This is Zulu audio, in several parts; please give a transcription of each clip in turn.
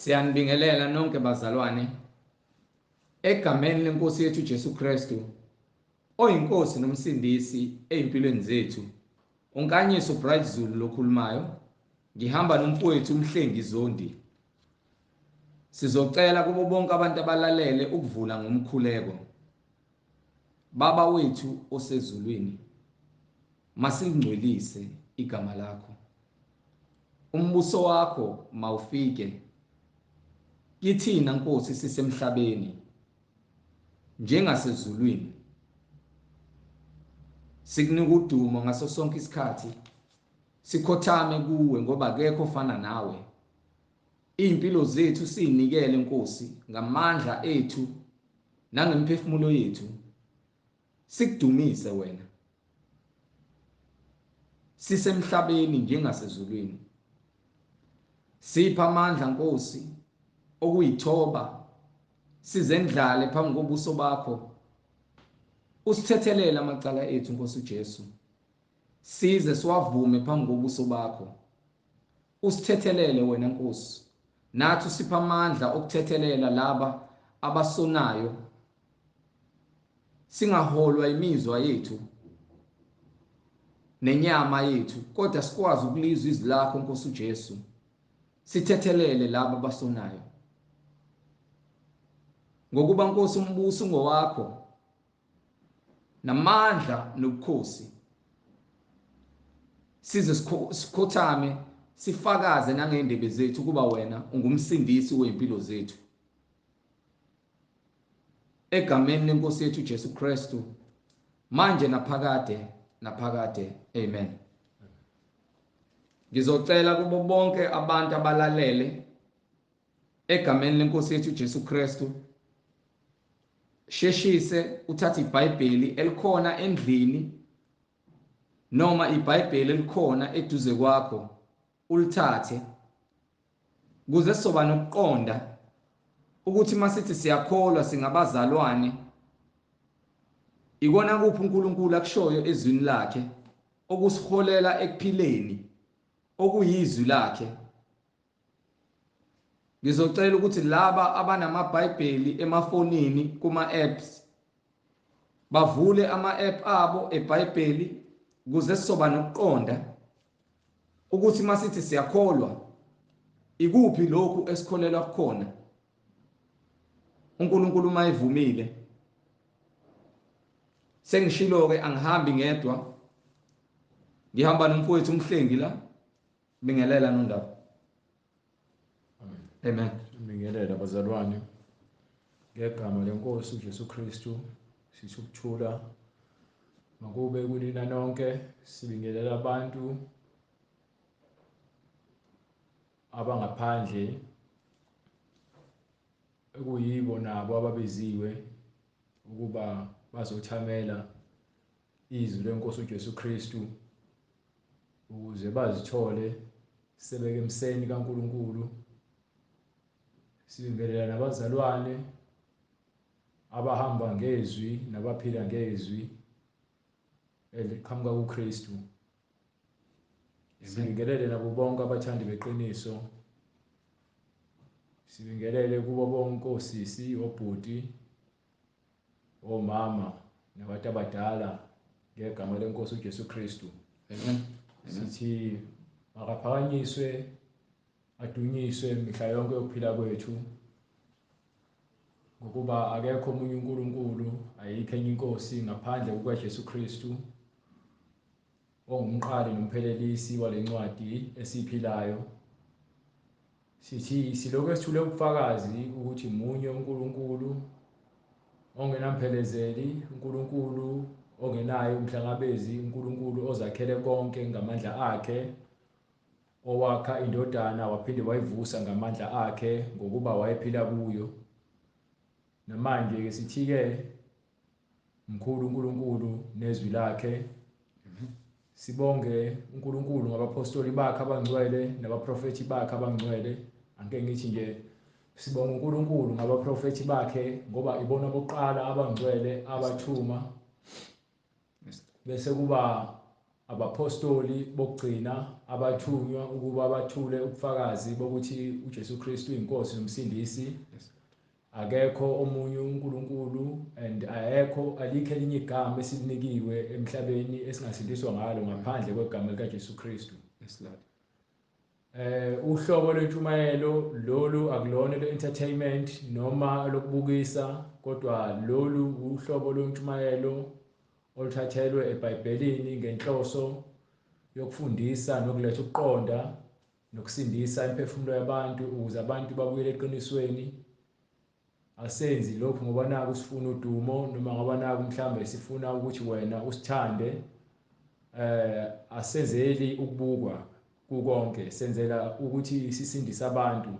Siyanibingelela nonke bazalwane egameni lenkosi yethu Jesu Kristu oyinkosi nomsindisi ezimpilweni zethu. Unkanyiso Bright Zulu lokhulumayo. Ngihamba nomfowethu umhlengi Zondi. Sizocela kubo bonke abantu abalalele ukuvula ngomkhuleko. Baba wethu osezulwini, masingcwelise igama lakho. Umbuso wakho mawufike. Kithina Nkosi sisemhlabeni njengasezulwini. Sikunika udumo ngaso sonke isikhathi. Sikhothame kuwe ngoba akekho ofana nawe. Impilo zethu sinikele Nkosi ngamandla ethu nangemphefumulo yethu. Sikudumise wena. Sisemhlabeni njengasezulwini. Sipha amandla Nkosi okuyithoba sizendlale phambi kobuso bakho. Usithethelele amacala ethu Nkosi uJesu. Size siwavume phambi kobuso bakho. Usithethelele wena Nkosi. Nathi usipha amandla okuthethelela laba abasonayo. Singaholwa imizwa yethu nenyama yethu, kodwa sikwazi ukulizwa izwi lakho Nkosi uJesu. Sithethelele laba abasonayo. Ngokuba Nkosi umbuso ngowakho namandla nobukhosi. Size sikhothame sifakaze nangendebe zethu kuba wena ungumsindisi weimpilo zethu. Egameni lenkosi yethu Jesu Kristu manje naphakade. Amen. Ngizocela kubo bonke abantu abalalele egameni lenkosi yethu Jesu Kristu sheshise uthathe iBhayibheli elikhona endlini noma iBhayibheli elikhona eduze kwakho ulithathe kuze sizoba nokuqonda ukuthi masithi siyakholwa singabazalwane ikona kuphi uNkulunkulu akushoyo ezwini lakhe okusiholela ekuphileni okuyizwi lakhe. Ngizocela ukuthi laba abanamaBhayibheli emafonini kuma-apps bavule ama-app abo eBhayibheli kuze sizoba nokuqonda ukuthi masithi siyakholwa ikuphi lokhu esikholelwa kukhona. uNkulunkulu mayivumile sengishilo-ke angihambi ngedwa, ngihamba nomfowethu umhlengi la. Bingelela nondaba. Amen. Bingelela bazalwane ngegama lenkosi uJesu Kristu sithi ukuthula makube kunina nonke. Sibingelela abantu abangaphandle ekuyibo nabo ababeziwe ukuba bazothamela izwi lenkosi uJesu Kristu ukuze bazithole sebeke emseni kaNkulunkulu. Sibingelela nabazalwane abahamba ngezwi nabaphila ngezwi eliqhamuka kuKristu. Sibingelele nabo bonke abathandi beqiniso. Sibingelele kubo bonke osisi, obhuti, omama nabantu abadala ngegama lenkosi uJesu Kristu. Amen. Sithi makaphakanyiswe adunyiswe mihla yonke yokuphila kwethu ngokuba akekho omunye uNkulunkulu, ayikho enye inkosi ngaphandle kukaJesu Kristu ongumqali nomphelelisi walencwadi esiphilayo. Sithi silokho sithule ubufakazi ukuthi munye uNkulunkulu ongenamphelezeli, uNkulunkulu ongenayo umhlangabezi, uNkulunkulu ozakhele konke ngamandla akhe, owakha indodana waphinde wayivusa ngamandla akhe ngokuba wayephila kuyo. Namanje-ke sithi-ke mkhulu uNkulunkulu nezwi lakhe. Sibonge uNkulunkulu ngabapostoli bakhe abangcwele nabaprofethi bakhe abangcwele. Angeke ngithi nje sibonga uNkulunkulu ngabaprofethi bakhe ngoba ibona bokuqala abangcwele abathuma bese kuba abapostoli bokugcina abathunywa ukuba bathule ubufakazi bokuthi uJesu Kristu inkosi nomsindisi. Akekho omunye uNkulunkulu and alikho elinye igama esilinikiwe emhlabeni esingasindiswa ngalo ngaphandle kwegama likaJesu Kristu. Uhlobo lwentshumayelo lolu akulona le-entertainment noma lokubukisa, kodwa lolu uhlobo lwentshumayelo oluthathelwe eBhayibhelini ngenhloso yokufundisa nokuletha ukuqonda nokusindisa imiphefumulo yabantu ukuze abantu babuyele eqinisweni. Asenzi lokhu ngoba naku sifuna udumo noma ngoba naku mhlambe sifuna ukuthi wena usithande. Asenzeli ukubukwa kukonke, senzela ukuthi sisindise abantu.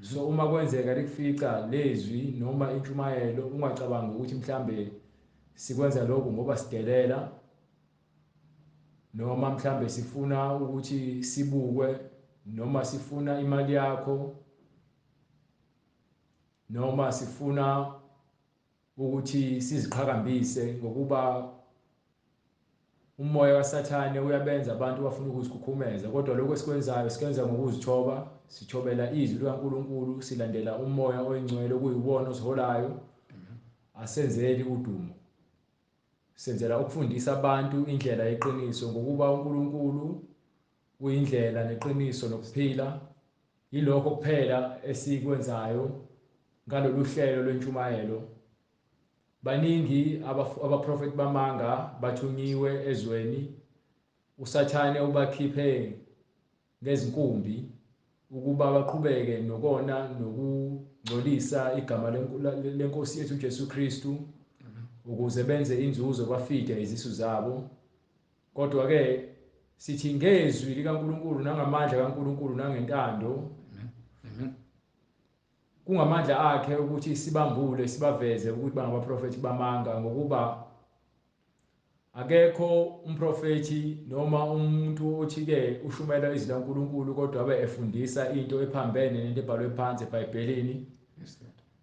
So uma kwenzeka likufica lezwi noma intshumayelo, ungacabanga ukuthi mhlambe sikwenza lokho ngoba sidelela noma mhlambe sifuna ukuthi sibukwe noma sifuna imali yakho noma sifuna ukuthi siziqhakambise, ngokuba umoya kaSathane uyabenza abantu bafuna ukuzikhukhumeza. Kodwa lokho esikwenzayo sikwenza ngokuzithoba, sithobela izwi likaNkulunkulu, silandela umoya oyingcwele okuyiwona osiholayo. Asenzeli udumo, senzela ukufundisa abantu indlela yeqiniso, ngokuba uNkulunkulu uyindlela neqiniso nokuphila. Yilokho kuphela esikwenzayo ngalolu hlelo lwentshumayelo. Baningi abaprofeti bamanga bathunyiwe ezweni. uSathane ubakhiphe ngezinkumbi ukuba baqhubeke nokona nokungcolisa igama lenkosi yethu uJesu Kristu ukuze benze inzuzo bafide izisu zabo. Kodwa-ke sithi ngezwi likaNkulunkulu nangamandla kaNkulunkulu nangentando, kungamandla akhe ukuthi sibambule sibaveze ukuthi bangabaprofeti bamanga, ngokuba akekho umprofeti noma umuntu othi-ke ushumayela izwi likaNkulunkulu kodwa abe efundisa into ephambene nento ebhalwe phansi eBhayibhelini.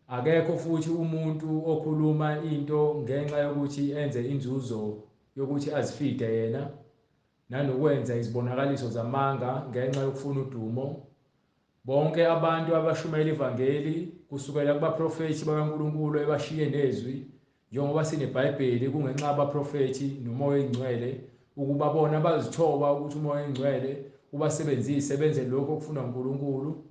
Akekho futhi umuntu okhuluma into ngenxa yokuthi enze inzuzo yokuthi azifide yena, nanokwenza izibonakaliso zamanga ngenxa yokufuna udumo. Bonke abantu abashumayela ivangeli kusukela kubaprofeti bakaNkulunkulu ebashiye nezwi, njengoba sineBhayibheli, kungenxa yabaprofeti nomoya oyingcwele ukuba bona bazithoba ukuthi umoya oyingcwele ubasebenzise benze lokho okufunwa uNkulunkulu.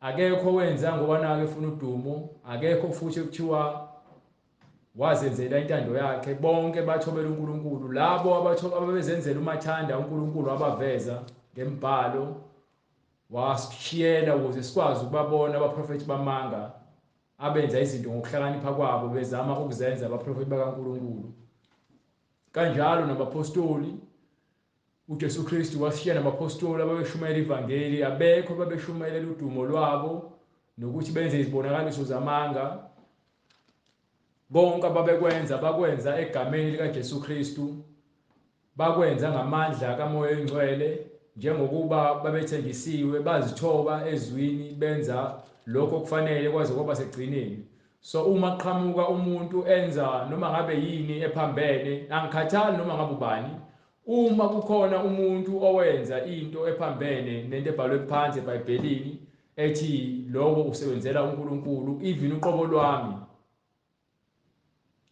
Akekho wenza ngoba nake efuna udumo, akekho futhi ekuthiwa wazenzela intando yakhe. Bonke bathobela uNkulunkulu, labo ababezenzela umathanda uNkulunkulu wabaveza ngembhalo, wasishiyela ukuze sikwazi ukubabona abaprofeti bamanga abenza izinto ngokuhlakanipha kwabo bezama ukuzenza abaprofeti bakaNkulunkulu. Kanjalo nabapostoli, uJesu Kristu washiya nabapostoli ababeshumayela ivangeli. Abekho babeshumayela udumo lwabo nokuthi benze izibonakaliso zamanga. Bonke ababekwenza bakwenza egameni likaJesu Kristu, bakwenza ngamandla kamoya oyingcwele, njengokuba babethengisiwe, bazithoba ezwini, benza lokho okufanele kwaze kwaba segcineni. So uma qhamuka umuntu enza noma ngabe yini ephambene, angikhathali noma ngabe ubani, uma kukhona umuntu owenza into ephambene nento ebhalwe phansi eBhayibhelini ethi lowo usebenzela uNkulunkulu, even uqobo lwami,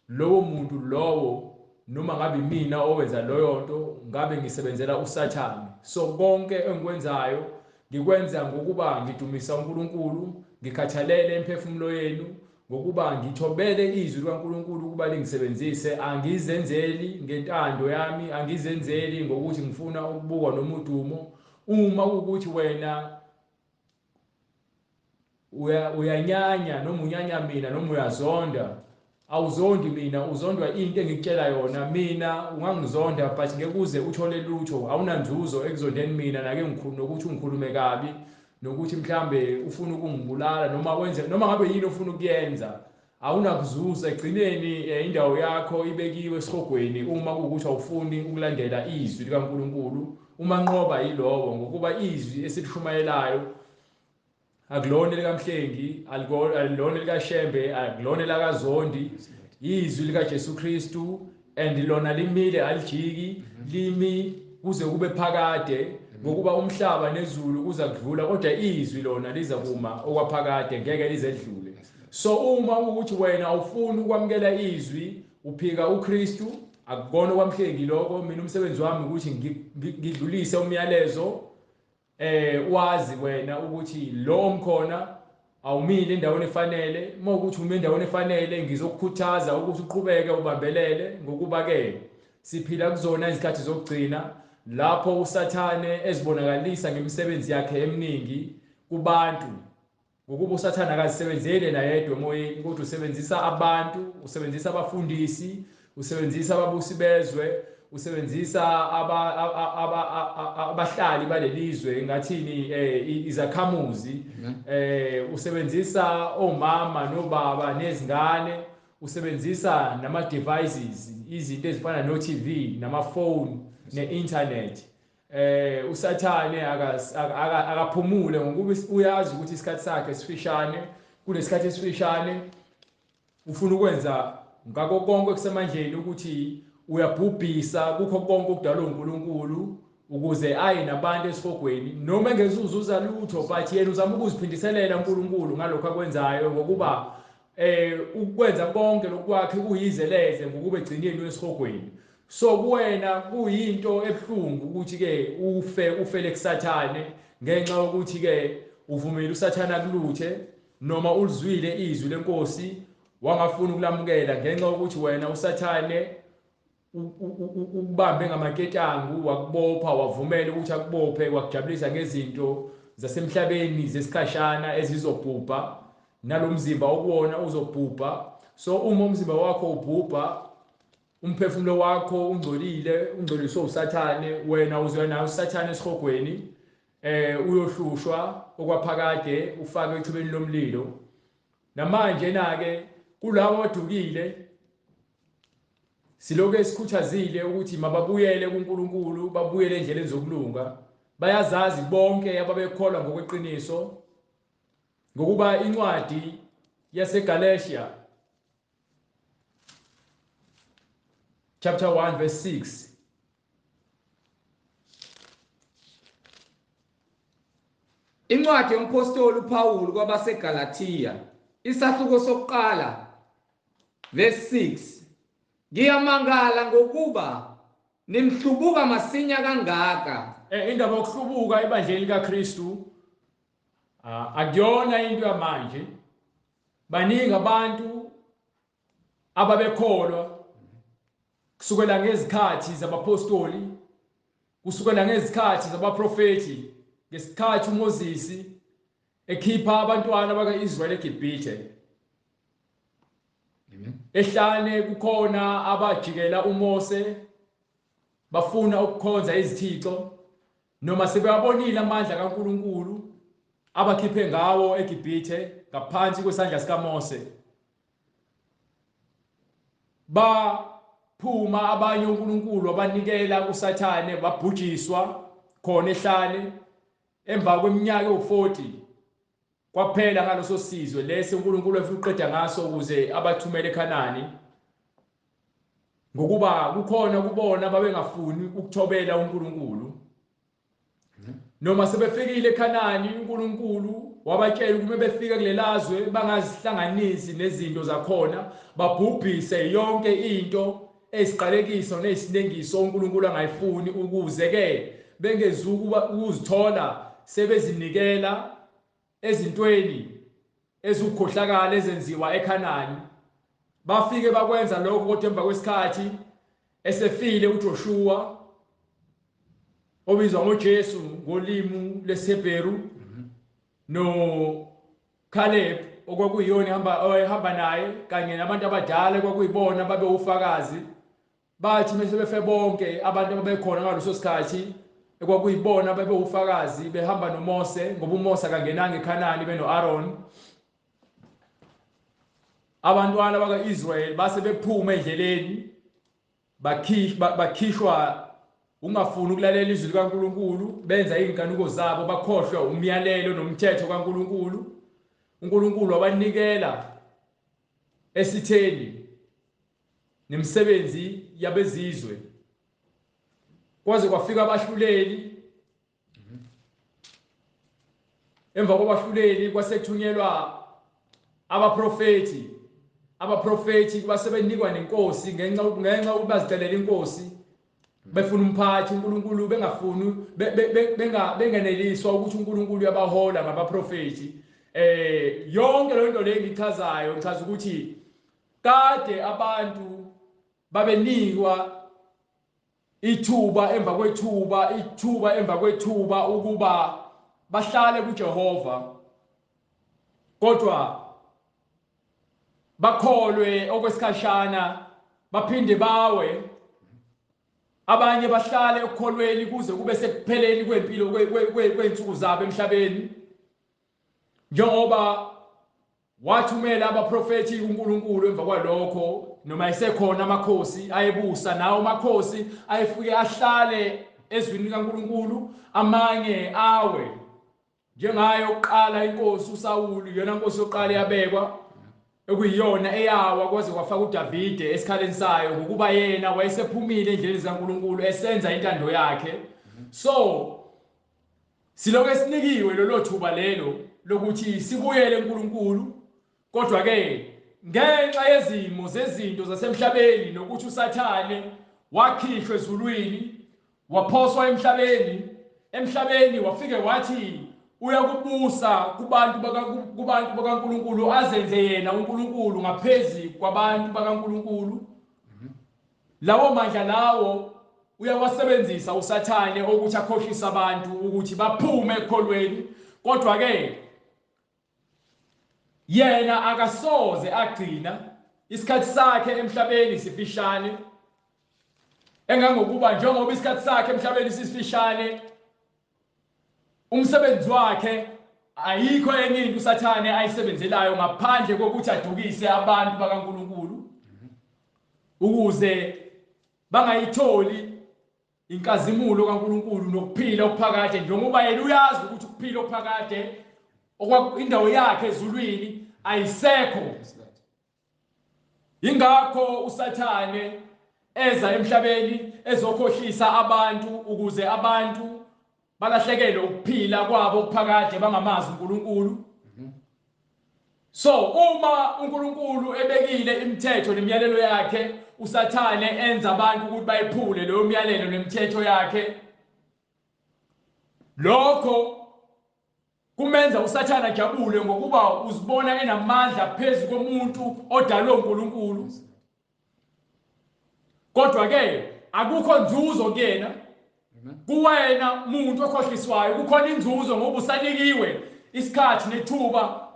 lowo muntu lowo noma ngabe mina owenza loyo nto, ngabe ngisebenzela uSathane. So konke engikwenzayo ngikwenza ngokuba ngidumisa uNkulunkulu, ngikhathalele imphefumulo yenu, ngokuba ngithobele izwi likaNkulunkulu ukuba lingisebenzise. Angizenzeli ngentando yami, angizenzeli ngokuthi ngifuna ukubukwa noma udumo. Uma ukuthi wena uyanyanya noma unyanya mina noma uyazonda, awuzondi mina, uzondwa into engikutshela yona. Mina ungangizonda but ngeke uze uthole lutho, awunanzuzo ekuzondeni mina, nake nokuthi ungikhulume kabi, nokuthi mhlambe ufuna ukungibulala noma wenze noma ngabe yini ofuna ukuyenza, awunakuzuza. Egcineni indawo yakho ibekiwe esihogweni uma kuwukuthi awufuni ukulandela izwi likaNkulunkulu. Umanqoba yilowo, ngokuba izwi esilishumayelayo akulona likaMhlengi, alilona likaShembe, akulona lakaZondi, izwi likaJesu Kristu, and lona limile alijiki limi kuze kube phakade ngokuba umhlaba nezulu kuza kudlula kodwa izwi lona liza kuma okwaphakade ngeke lizedlule. So uma ukuthi wena awufuni ukwamukela izwi uphika uKristu akubona kwamhleki lokho mina umsebenzi wami ukuthi ngidlulise umyalezo wazi wena ukuthi lo omkhona awumile endaweni efanele mawukuthi ume endaweni efanele ngizokukhuthaza ukuthi uqhubeke ubambelele ngokuba ke siphila kuzona izikhathi zokugcina lapho usathane ezibonakalisa ngemisebenzi yakhe eminingi kubantu ngokuba usathane akazisebenzele na yedwa emoyeni kodwa usebenzisa abantu usebenzisa abafundisi usebenzisa ababusi bezwe usebenzisa abahlali balelizwe ngathini izakhamuzi usebenzisa omama nobaba nezingane usebenzisa nama devices izinto ezifana no TV namafoni ne-internet usathane akaphumule ngokuba uyazi ukuthi isikhathi sakhe sifishane kunesikhathi esifishane ufuna ukwenza ngakho konke kusemandleni ukuthi uyabhubhisa kukho konke okudalwa uNkulunkulu ukuze aye nabantu esihogweni noma engezuzuza lutho but yena uzama ukuziphindiselela uNkulunkulu ngalokho akwenzayo ngokuba ukwenza konke lokwakhe kuyizeleze ngokuba egcineni wesihogweni. So kuwena kuyinto ebuhlungu ukuthi ke ufele kusathane ngenxa yokuthi ke uvumile usathane akuluthe noma ulizwile izwi lenkosi wangafuna ukulamukela ngenxa yokuthi wena usathane ukubambe ngamaketangu wakubopha wavumela ukuthi akubophe wakujabulisa ngezinto zasemhlabeni zesikhashana ezizobhubha nalomzimba okuwona uzobhubha. So uma umzimba wakho ubhubha umphefumulo wakho ungcoliswe usathane wena uzwe nayo usathane esihogweni uyohlushwa okwaphakade ufake echibeni lomlilo. Namanje ke kulabo abadukile silokho esikhuthazile ukuthi mababuyele kuNkulunkulu babuyele endleleni zokulunga bayazazi bonke ababekholwa ngokweqiniso ngokuba incwadi yaseGalatia chapter 1 verse 6 Incwadi yompostoli uPawulu kwabaseGalatia isahluko sokuqala verse 6 Ngiyamangala ngokuba nimhlubuka masinya kangaka. Indaba yokuhlubuka ebandleni likaKristu akuyona into yamanje. Baningi abantu ababekholwa kusukela ngezikhathi zabapostoli kusukela ngezikhathi zabaprofeti ngesikhathi uMoses ekhipha abantwana bakaIsrael eGibhithe. Ehlane kukhona abajikela uMose bafuna ukukhonza izithixo noma sebeyabonile amandla kaNkulunkulu abakhiphe ngawo eGibhithe ngaphansi kwesandla sikaMose. Baphuma abanye uNkulunkulu abanikela kuSathane babhujiswa khona ehlane emva kweminyaka u40 kwaphela ngaloso sizwe lesi uNkulunkulu efuna uqeda ngaso ukuze abathumele eKhanani ngokuba kukhona kubona babengafuni ukuthobela uNkulunkulu. Noma sebefikile eKhanani uNkulunkulu wabatshela ukuthi befika kulelazwe bangazihlanganisi nezinto zakhona babhubhise yonke into esiqalekiso nesinengiso uNkulunkulu angayifuni ukuze ke bengezukuba ukuzithola sebezinikela ezintweni ezukhohlakala ezenziwa eKhanani. Bafike bakwenza lokho kodwa emva kwesikhathi esefile uJoshua obizwa ngoJesu ngolimi lwesiHebheru no Caleb okwakuyiyona ehamba naye kanye nabantu abadala kwakuyibona babe ufakazi bathi mesebefe bonke abantu ababekhona ngaloso sikhathi ekwakuyibona babe ufakazi behamba noMose ngoba uMose akangenanga eKhanani benoAaron. Abantwana bakaIsrael base bephuma endleleni bakhishwa ungafuni ukulalela izwi likaNkulunkulu benza izinkanuko zabo bakhohlwa umyalelo nomthetho kaNkulunkulu. uNkulunkulu wabanikela esitheni nemisebenzi yabezizwe kwaze kwafika abahluleli. Emva kwabahluleli kwasethunyelwa abaprofeti. Abaprofeti basebenikwa nenkosi ngenxa ukuthi bazicelela inkosi, befuna umphathi uNkulunkulu, bengafuni bengeneliswa ukuthi uNkulunkulu uyabahola ngabaprofeti. Yonke le nto le ngichazayo ngichaza ukuthi kade abantu babenikwa ithuba emva kwethuba ukuba bahlale kuJehova, kodwa bakholwe okwesikhashana baphinde bawe, abanye bahlale ekukholweni kuze kube sekupheleni kwempilo kweinsuku zabo emhlabeni, njengoba wathumela abaprofeti uNkulunkulu. Emva kwalokho noma esekhona amakhosi ayebusa, nawo amakhosi ayefike ahlale ezwini likaNkulunkulu, amanye awe, njengayo oqala inkosi uSawuli, yona nkosi yoqala yabekwa ekuyiyona eyawa kwaze kwafaka uDavide esikhaleni sayo ngokuba yena wayesephumile endleleni zikaNkulunkulu esenza intando yakhe. So silokho esinikiwe lelo thuba lelo lokuthi sibuyele eNkulunkulu, kodwa ke ngenxa yezimo zezinto zasemhlabeni nokuthi uSathane wakhishwa ezulwini waphoswa emhlabeni wafike wathi uyakubusa kubantu bakaNkulunkulu, azenze yena uNkulunkulu ngaphezi kwabantu bakaNkulunkulu. Lawo mandla lawo uyawasebenzisa uSathane ukuthi akhohlise abantu ukuthi baphume ekukholweni, kodwa ke yena akasoze agcina isikhathi sakhe emhlabeni sifishane, engangokuba njengoba isikhathi sakhe emhlabeni sisifishane, umsebenzi wakhe ayikho enye into uSathane ayisebenzelayo ngaphandle kokuthi adukise abantu bakaNkulunkulu ukuze bangayitholi inkazimulo kaNkulunkulu nokuphila okuphakade, njengoba yena uyazi ukuthi ukuphila okuphakade indawo yakhe ezulwini ayisekho. Ingakho uSathane eza emhlabeni ezokhohlisa abantu ukuze abantu balahlekele ukuphila kwabo okuphakade bangamazi uNkulunkulu. So uma uNkulunkulu ebekile imithetho nemiyalelo yakhe, uSathane enza abantu ukuthi bayiphule leyo miyalelo nemithetho yakhe. Lokho kumenza uSathane ajabule ngokuba uzibona enamandla phezu komuntu odalwe uNkulunkulu. Kodwa ke akukho nzuzo kuyena, kuwena muntu okhohliswayo kukhona inzuzo ngoba usanikiwe isikhathi nethuba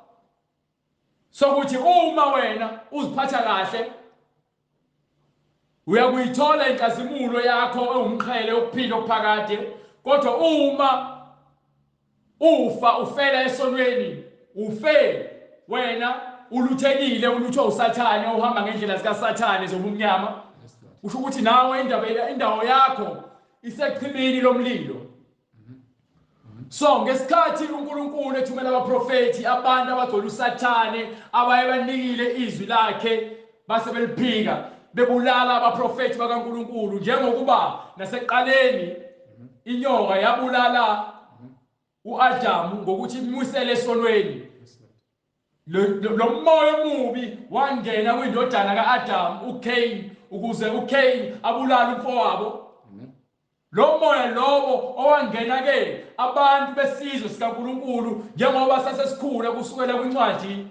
sokuthi uma wena uziphatha kahle uyakuyithola inkazimulo yakho ewumqhele okuphila okuphakade. Kodwa uma ufela esonweni, ufe wena uluthekile, uluthwa uSathane, uhamba ngendlela zikaSathane zobumnyama, usho ukuthi nawe indawo yakho isechibini lomlilo. So ngesikhathi uNkulunkulu ethumela abaprofeti, abantu abagcwele uSathane abayebanikile izwi lakhe base beliphika bebulala abaprofeti bakaNkulunkulu, njengokuba nasekuqaleni inyoka yabulala uAdamu ngokuthi imwisele esonweni. Lo moya omubi wangena kwindodana kaAdamu uCain ukuze uCain abulale umfowabo. Lo moya lowo owangena ke abantu besizwe sikaNkulunkulu, njengoba sasesikhula kusukela kwincwadi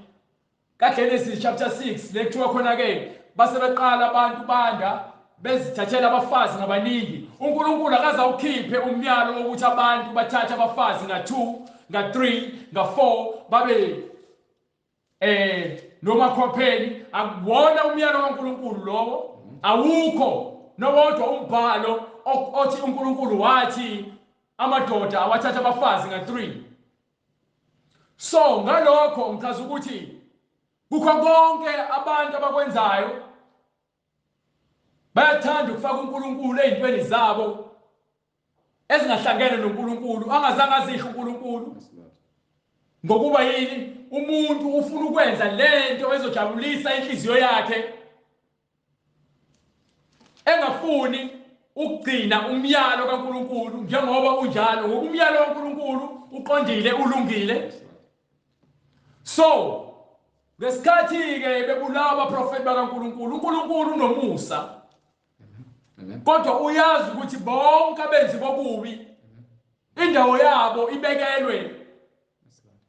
kaGenesis chapter 6 lekuthiwa khona ke base beqala abantu banda bezithathela abafazi ngabaningi. uNkulunkulu akaze awukhiphe umyalo wokuthi abantu bathathe abafazi nga2 nga3 nga4 babe nomakhopheni. Akuwona umyalo kaNkulunkulu lowo, awukho nowodwa umbhalo othi uNkulunkulu wathi amadoda awathatha abafazi nga3. So ngalokho ngichaza ukuthi kukho konke abantu abakwenzayo bayathanda ukufaka uNkulunkulu ezintweni zabo ezingahlangene noNkulunkulu, angazange azisho uNkulunkulu. Ngokuba yini? Umuntu ufuna ukwenza lento ezojabulisa inhliziyo yakhe. engafuni ukugcina umyalo kaNkulunkulu njengoba unjalo, ngoba umyalo kaNkulunkulu uqondile, ulungile. So ngesikhathi ke bebulawa abaprofeti bakaNkulunkulu, uNkulunkulu unomusa, kodwa uyazi ukuthi bonke abenzi bokubi indawo yabo ibekelwe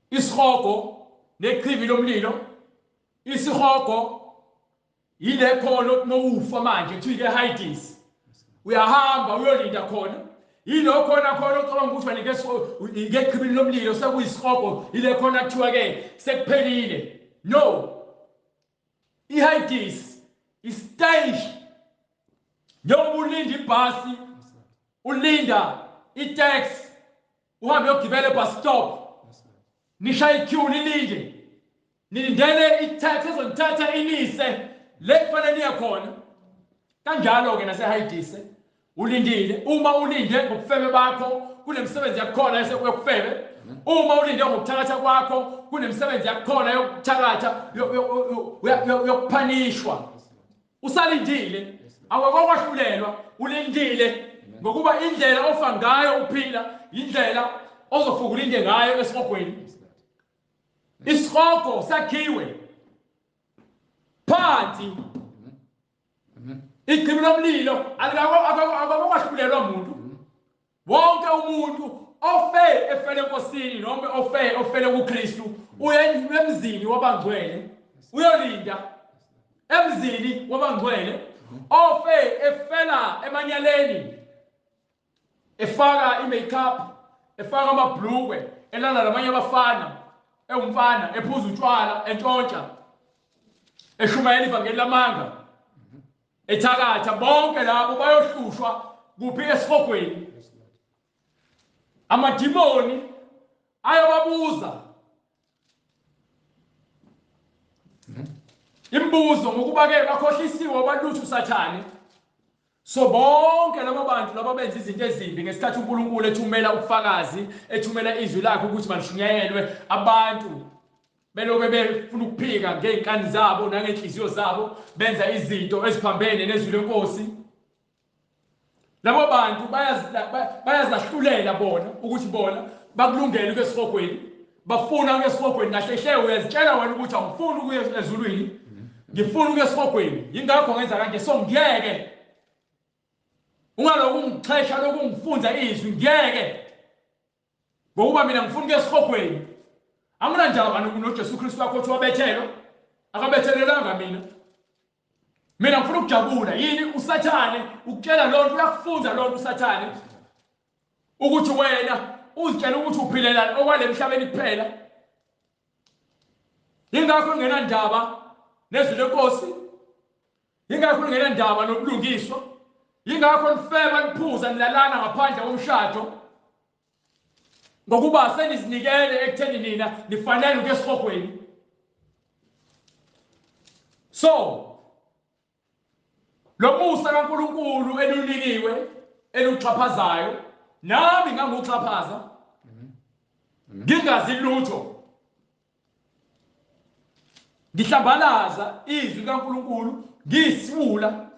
isihogo nechibi lomlilo. Isihogo ile khona nokufa manje kuthiwa ke Hades, uyahamba uyolinda khona. Yilo khona ocabanga ukuthi wanike ngechibi lomlilo sekuyisihogo, ile khona kuthiwa ke sekuphelile. No, iHades istage. Njengoba ulinda ibhasi, ulinda itaxi, uhambe uyogibela ebus stop, nishaya iqueue nilinde, nilindele itaxi ezonithatha inise le kufanele niye khona. Kanjalo ke naseHades ulindile. Uma ulinde ngobufebe bakho kunemsebenzi yakhona esekuyokufebe. Uma ulinde ngokuthakatha kwakho kunemsebenzi yakhona yokuthakatha yokuphanishwa. Usalindile, awakwahlulelwa, ulindile ngokuba indlela ofa ngayo uphila indlela ozofuka ulinde ngayo esihogweni. Isihogo sakhiwe phansi. Ichibi lomlilo akakwahlulelwa umuntu. Wonke umuntu efele enkosini noma ofele kuKristu uya emzini wabangcwele, uyolinda emzini wabangcwele. Efela emanyaleni, efaka i-makeup, efaka amabhlukwe, elala namanye abafana, ewumfana, ephuza utshwala, entshontsha, eshumayela ivangeli lamanga, ethakatha, bonke labo bayohlushwa kuphi esihogweni. Amadimoni ayobabuza imbuzo ngokuba ke bakhohlisiwe abalutho uSathane. So bonke labo bantu laba benza izinto ezimbi ngesikhathi uNkulunkulu ethumela ubufakazi, ethumela izwi lakhe ukuthi malishunyayelwe, abantu beloke befuna ukuphika ngeinkani zabo nangenhliziyo zabo, benza izinto eziphambene nezwi lenkosi. Labo bantu bayazahlulela bona ukuthi bona bakulungele kwesihogweni, bafuna kwesihogweni. Kahle hle uyazitshela wena ukuthi awufuni ukuya ezulwini, ngifuna ukuya esihogweni, yingakho ngenza kanje. So ngiyeke ungaloku ungixhesha lokhu ungifunza izwi, ngiyeke ngokuba mina ngifuna ukuya esihogweni. Angina ndaba noJesu Kristu wakho othi wabethelwa, akabethelelanga mina. Mina ngifuna ukujabula. Yini uSathane ukutshela lonto, uyakufunza lonto uSathane ukuthi wena uzitshela ukuthi uphilela okwale emhlabeni kuphela. Yingakho ngena ndaba nezwi lenkosi, yingakho ngena ndaba nobulungiswa, yingakho nifeba niphuza nilalana ngaphandle komshado, ngokuba senizinikele ekutheni nina nifanele ukuya esihogweni. So lo musa kaNkulunkulu elunikiwe eluxhaphazayo, nami nganguxhaphaza ngingazi lutho, ngihlambalaza izwi kaNkulunkulu, ngisifula,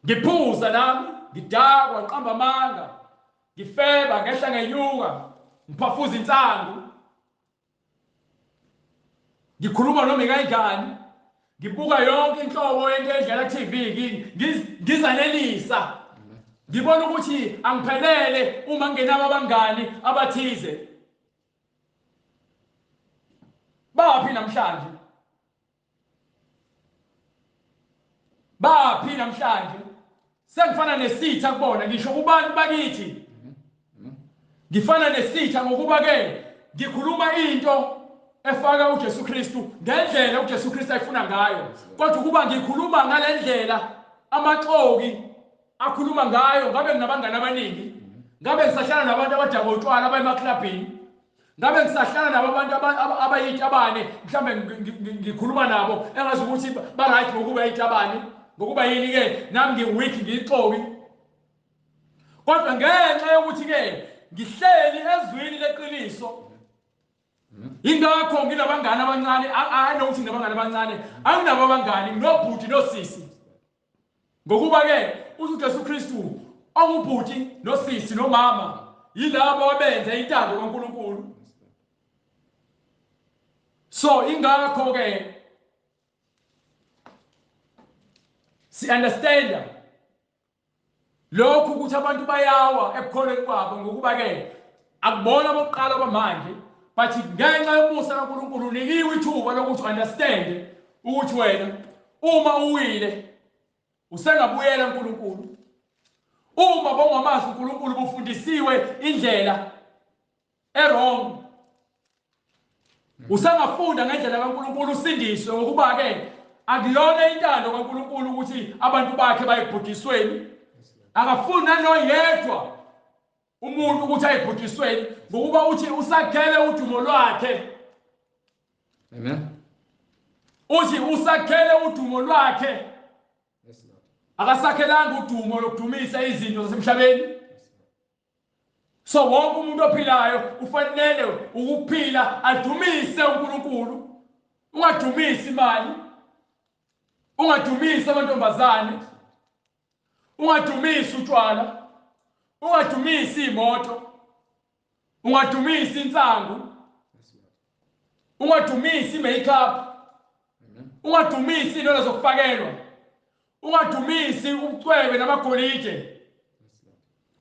ngiphuza nami, ngidakwa, ngiqamba amanga, ngifeba, ngehla ngenyuka, ngiphafuza insangu, ngikhuluma noma ingayingane, ngibuka yonke inhlobo yento edlala ku-TV, ngizanelisa, ngibona ukuthi angiphelele uma ngingenabo abangani abathize. Baphi namhlanje? Baphi namhlanje? Sengifana nesitha kubona, ngisho kubantu bakithi ngifana nesitha ngokuba ke ngikhuluma into efaka uJesu Kristu ngendlela uJesu Kristu ayifuna ngayo, kodwa kuba ngikhuluma ngalendlela amaxoki akhuluma ngayo. Ngabe nginabangani abaningi, ngabe ngisahlala nabantu abadaka utshwala abayemaklabhini, ngabe ngisahlala nabo abantu abayitabane, mhlambe ngikhuluma nabo engazi ukuthi ba-right ngokuba yitabane, ngokuba yini ke nami ngiweak, ngiyixoki. Kodwa ngenxa yokuthi ke ngihleli ezwini leqiniso, yingakho nginabangani abancane. Anokuthi nginabangani abancane, anginabo abangani, nginobhuti nosisi. ngokuba ke uJesu Kristu ongubhuti nosisi nomama yilabo abenza intando kaNkulunkulu. So ingakho ke si understand lokhu ukuthi abantu bayawa ekukholweni kwabo ngokuba ke akubona bokuqala bamanje but ngenxa yomusa kaNkulunkulu nikiwe ithuba lokuthi understand ukuthi wena uma uwile usengabuyela uNkulunkulu. Uma bongamazi uNkulunkulu bufundisiwe indlela wrong usangafunda ngendlela kaNkulunkulu usindiswe ngokuba ke akuyona intando kaNkulunkulu ukuthi abantu bakhe bayibhujisweni. Akafuna noyedwa umuntu ukuthi ayibhujisweni ngokuba uthi usakhele udumo lwakhe. Amen. Uthi usakhele udumo lwakhe. Akasakhelanga udumo lokudumisa izinto zasemhlabeni. So wonke umuntu ophilayo ufanele ukuphila adumise uNkulunkulu. Ungadumisi imali, ungadumisi amantombazane, ungadumisi utshwala, ungadumisi imoto, ungadumisi insangu, ungadumisi makeup, ungadumisi into zokufakelwa, ungadumisi ubucwebe namagolide.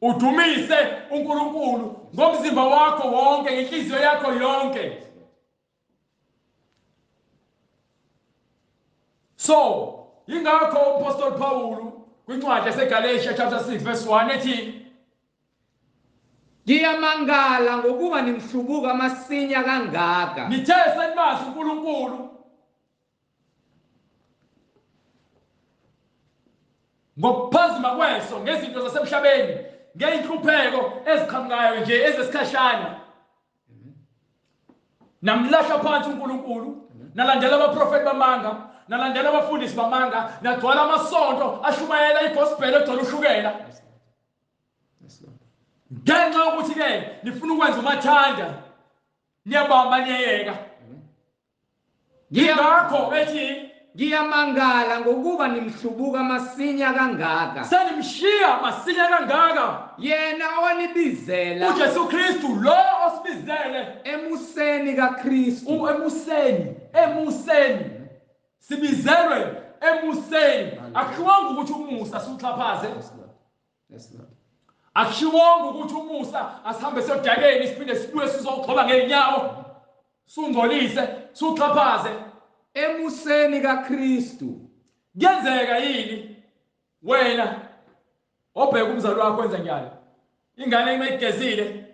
Udumise uNkulunkulu ngomzimba wakho wonke, ngenhliziyo yakho yonke. So ingakho uApostle Paul kwincwadi yaseGalatia chapter 6 verse 1 ethi ngiyamangala ngokuba nimhlubuka amasinya kangaka. nithe senimazi uNkulunkulu ngokuphazima kweso ngezinto zasemhlabeni, ngeinhlupheko eziqhamukayo nje ezesikhashana. Namlahla phansi uNkulunkulu, nalandela abaprofeti bamanga, nalandela abafundisi bamanga, nagcwala amasonto ashumayela igospel egcwala ushukela. Ngenxa yokuthi ke nifuna ukwenza umathanda, niyabamba niyayeka. Ngakho ethi ngiyamangala ngokuba nimhlubuka amasinya kangaka. senimshiya masinya kangaka Yena owanibizela uJesu Kristu lo osibizele emuseni kaKristu. emuseni sibizelwe emuseni. Akushiwanga ukuthi umusa siuxhaphaze, akushiwanga ukuthi umusa asihambe siyodakeni siphinde sibuye sizogxoba ngeenyawo sungcolise siuxhaphaze. Emuseni kaKristu. Kuyenzeka yini wena obheka umzali wakho wenza njalo? Ingane imegezile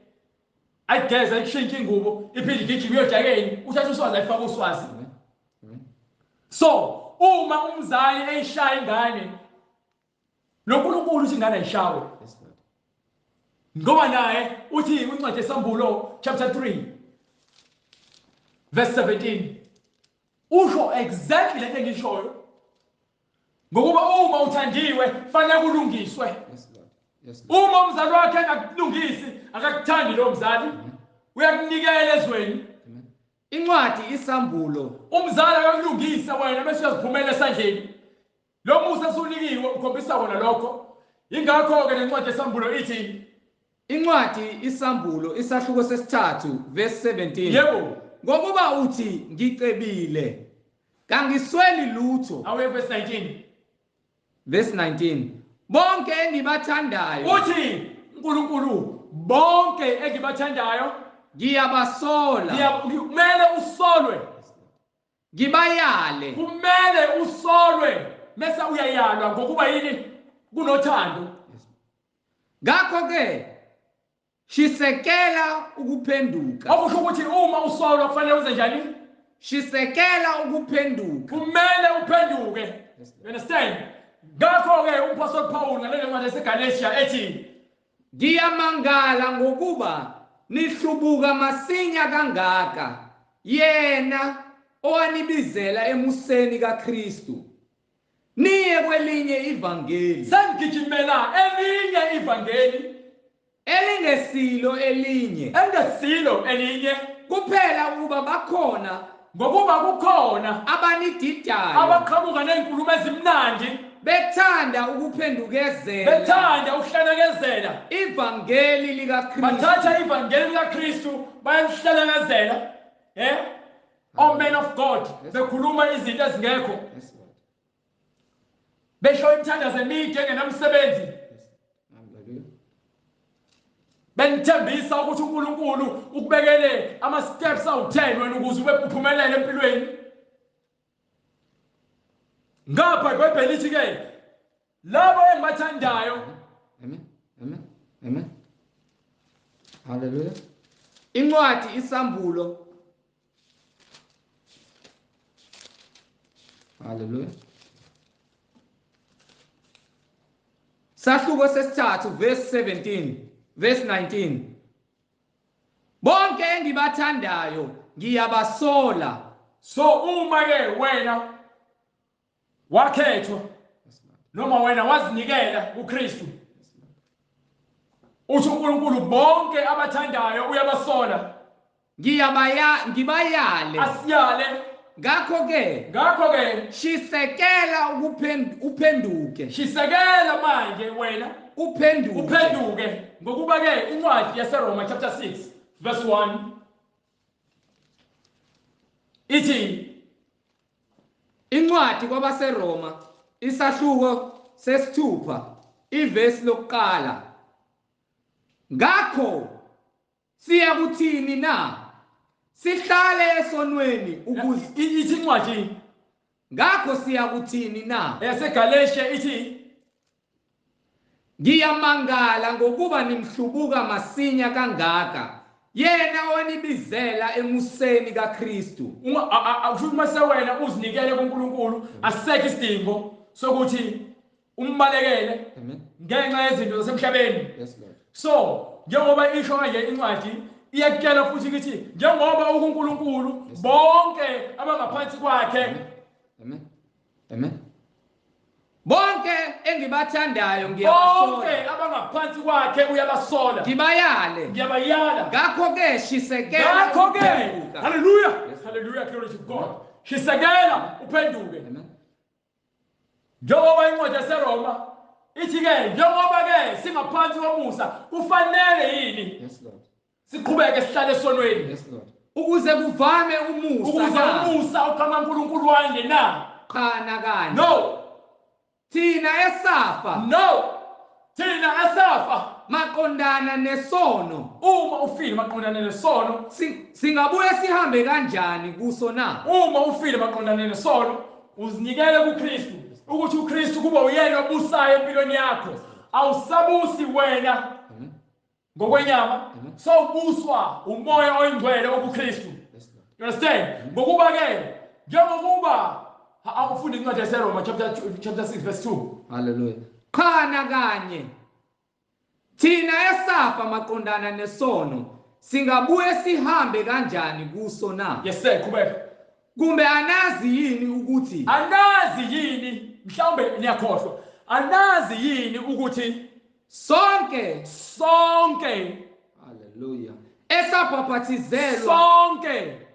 ayigeza ikushintsha ingubo iphinde igijime uyodakeni uthatha uswazi ayifaka uswazi. So uma umzali eyishaya ingane, noNkulunkulu uthi ingane ayishawe ngoba naye uthi kwincwadi yeSambulo chapter 3 verse 17 usho exactly lento engishoyo ngokuba uma uthandiwe fanele kulungiswe. Uma umzali wakhe engakulungisi akakuthandi lo mzali uyakunikela ezweni. Incwadi iSambulo. Umzali akakulungisa wena bese uyaziphumela esandleni. Lo musa usunikiwe ukhombisa wona lokho. Ingakho ke lencwadi yeSambulo ithi, Incwadi iSambulo isahluko sesithathu verse 17. yebo, Ngokuba uthi ngicebile kangisweli lutho. awuye verse 19. Verse 19. Bonke engibathandayo Uthi uNkulunkulu bonke engibathandayo ngiyabasola. kumele usolwe. Ngibayale. Kumele usolwe mase uyayalwa ngokuba yini? Kunothando. Ngakho ke shisekela ukuphenduka. Okusho ukuthi uma usolwa kufanele uze njani? Shisekela ukuphenduka. Kumele uphenduke. You understand? Ngakho ke uApostle Paul ngale ncwadi yaseGalatia ethi Ngiyamangala ngokuba nihlubuka masinya kangaka. Yena owanibizela emuseni kaKristu. Niye kwelinye ivangeli. sengigijimela elinye ivangeli Elingesilo elinye. engesilo elinye Kuphela ukuba bakhona ngokuba kukhona abanididayo. abaqhamuka nezinkulumo ezimnandi bethanda ukuphendukezela bethanda ukuhlanekezela ivangeli likaKristu bathatha ivangeli likaKristu bayalihlanekezela all men of God bekhuluma izinto ezingekho Yes, Lord. besho imthandazo emide engenamsebenzi Hallelujah. benithembisa ukuthi uNkulunkulu ukubekele ama steps awu10 wena ukuze ube uphumelele empilweni ngapha iBhayibheli lithi ke labo engibathandayo Amen. Amen. Amen. Hallelujah. Incwadi isambulo. Hallelujah. Sahluko sesithathu verse 17 verse 19. Bonke engibathandayo ngiyabasola. so uma ke wena wakhethwa noma wena wazinikela kuKristu uthi uNkulunkulu bonke abathandayo uyabasola Ngibayale. asiyale Ngakho ke shisekela uphenduke. shisekela manje wena uphenduke ngokuba ke incwadi yaseRoma chapter 6 verse 1 ithi Incwadi kwabaseRoma isahluko sesithupha ivesi lokuqala. Ngakho siyakuthini na? Sihlale esonweni ukuze ithi incwadi ngakho siyakuthini na? yaseGalatia ithi Ngiyamangala ngokuba nimhlubuka masinya kangaka. Yena owanibizela emuseni kaKristu. awusho mase wena uzinikele kuNkulunkulu asekho isidingo sokuthi umbalekele ngenxa yezinto zasemhlabeni. Yes, Lord. So njengoba isho kanje incwadi iyakutshela futhi ukuthi njengoba uNkulunkulu bonke abangaphansi kwakhe Amen. Amen. Bonke engibathandayo bonke ngiyabasola. abangaphansi kwakhe uyabasola ngiyabayala Ngakho ke shisekela. ngakho ke ukuphenduka. hallelujah Yes. hallelujah glory to God shisekela uphenduke Amen. njengoba incwadi yaseRoma ithi ke njengoba ke singaphansi komusa kufanele yini Yes, Lord. siqhubeke sihlale esonweni Yes, Lord. Ukuze kuvame umusa ukuze na? umusa ukaNkulunkulu wande na Qana kanye. no Thina esafa thina asafa maqondana nesono uma ufile maqondana nesono singabuye sihambe kanjani kuso na? uma ufile maqondana nesono uzinikele kuKristu ukuthi uKristu kuba uyena obusayo empilweni yakho awusabusi wena ngokwenyama sobuswa umoya oyingcwele okuKristu. You understand? Ngokuba ke njengokuba awufundi incwadi yaseRoma chapter 6 verse 2. Hallelujah. Qana kanye thina esafa maqondana nesono singabuye sihambe kanjani kuso na? Yes sir, qhubeka. Kumbe anazi yini ukuthi mhlawumbe niyakhohlwa anazi yini ukuthi sonke hallelujah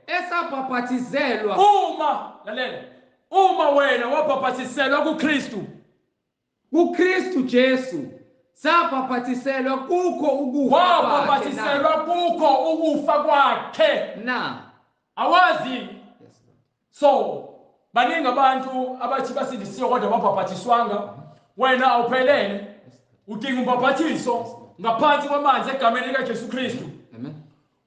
esabhaphathizelwa uma wena wabhaphathiselwa kuKristu Jesu sabhaphathiselwa kukho ukufa kwakhe na awazi. So baningi abantu abathi basindisiwe kodwa babhaphathiswanga wena awuphelele udinga umbhaphathiso ngaphansi kwamanzi egameni likaJesu Kristu. Amen.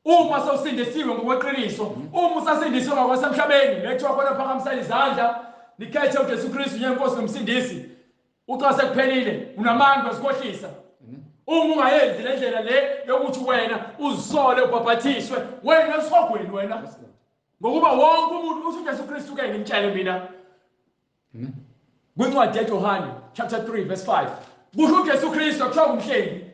Uma sawusindisiwe ngokweqiniso uma usasindisiwe ngokwasemhlabeni lethiwa khona phakamisa izandla nikhethe uJesu Kristu njengenkosi nomsindisi uxa sekuphelile unamandla esikhohlisa. Uma ungayenzi le ndlela le yokuthi wena uzisole ubhaphathiswe wena esihogweni wena ngokuba wonke umuntu uthi uJesu Kristu ke ngimtshele mina kwincwadi yaJohane chapter 3 verse 5 kusho uJesu Kristu akuthiwa umhlengi.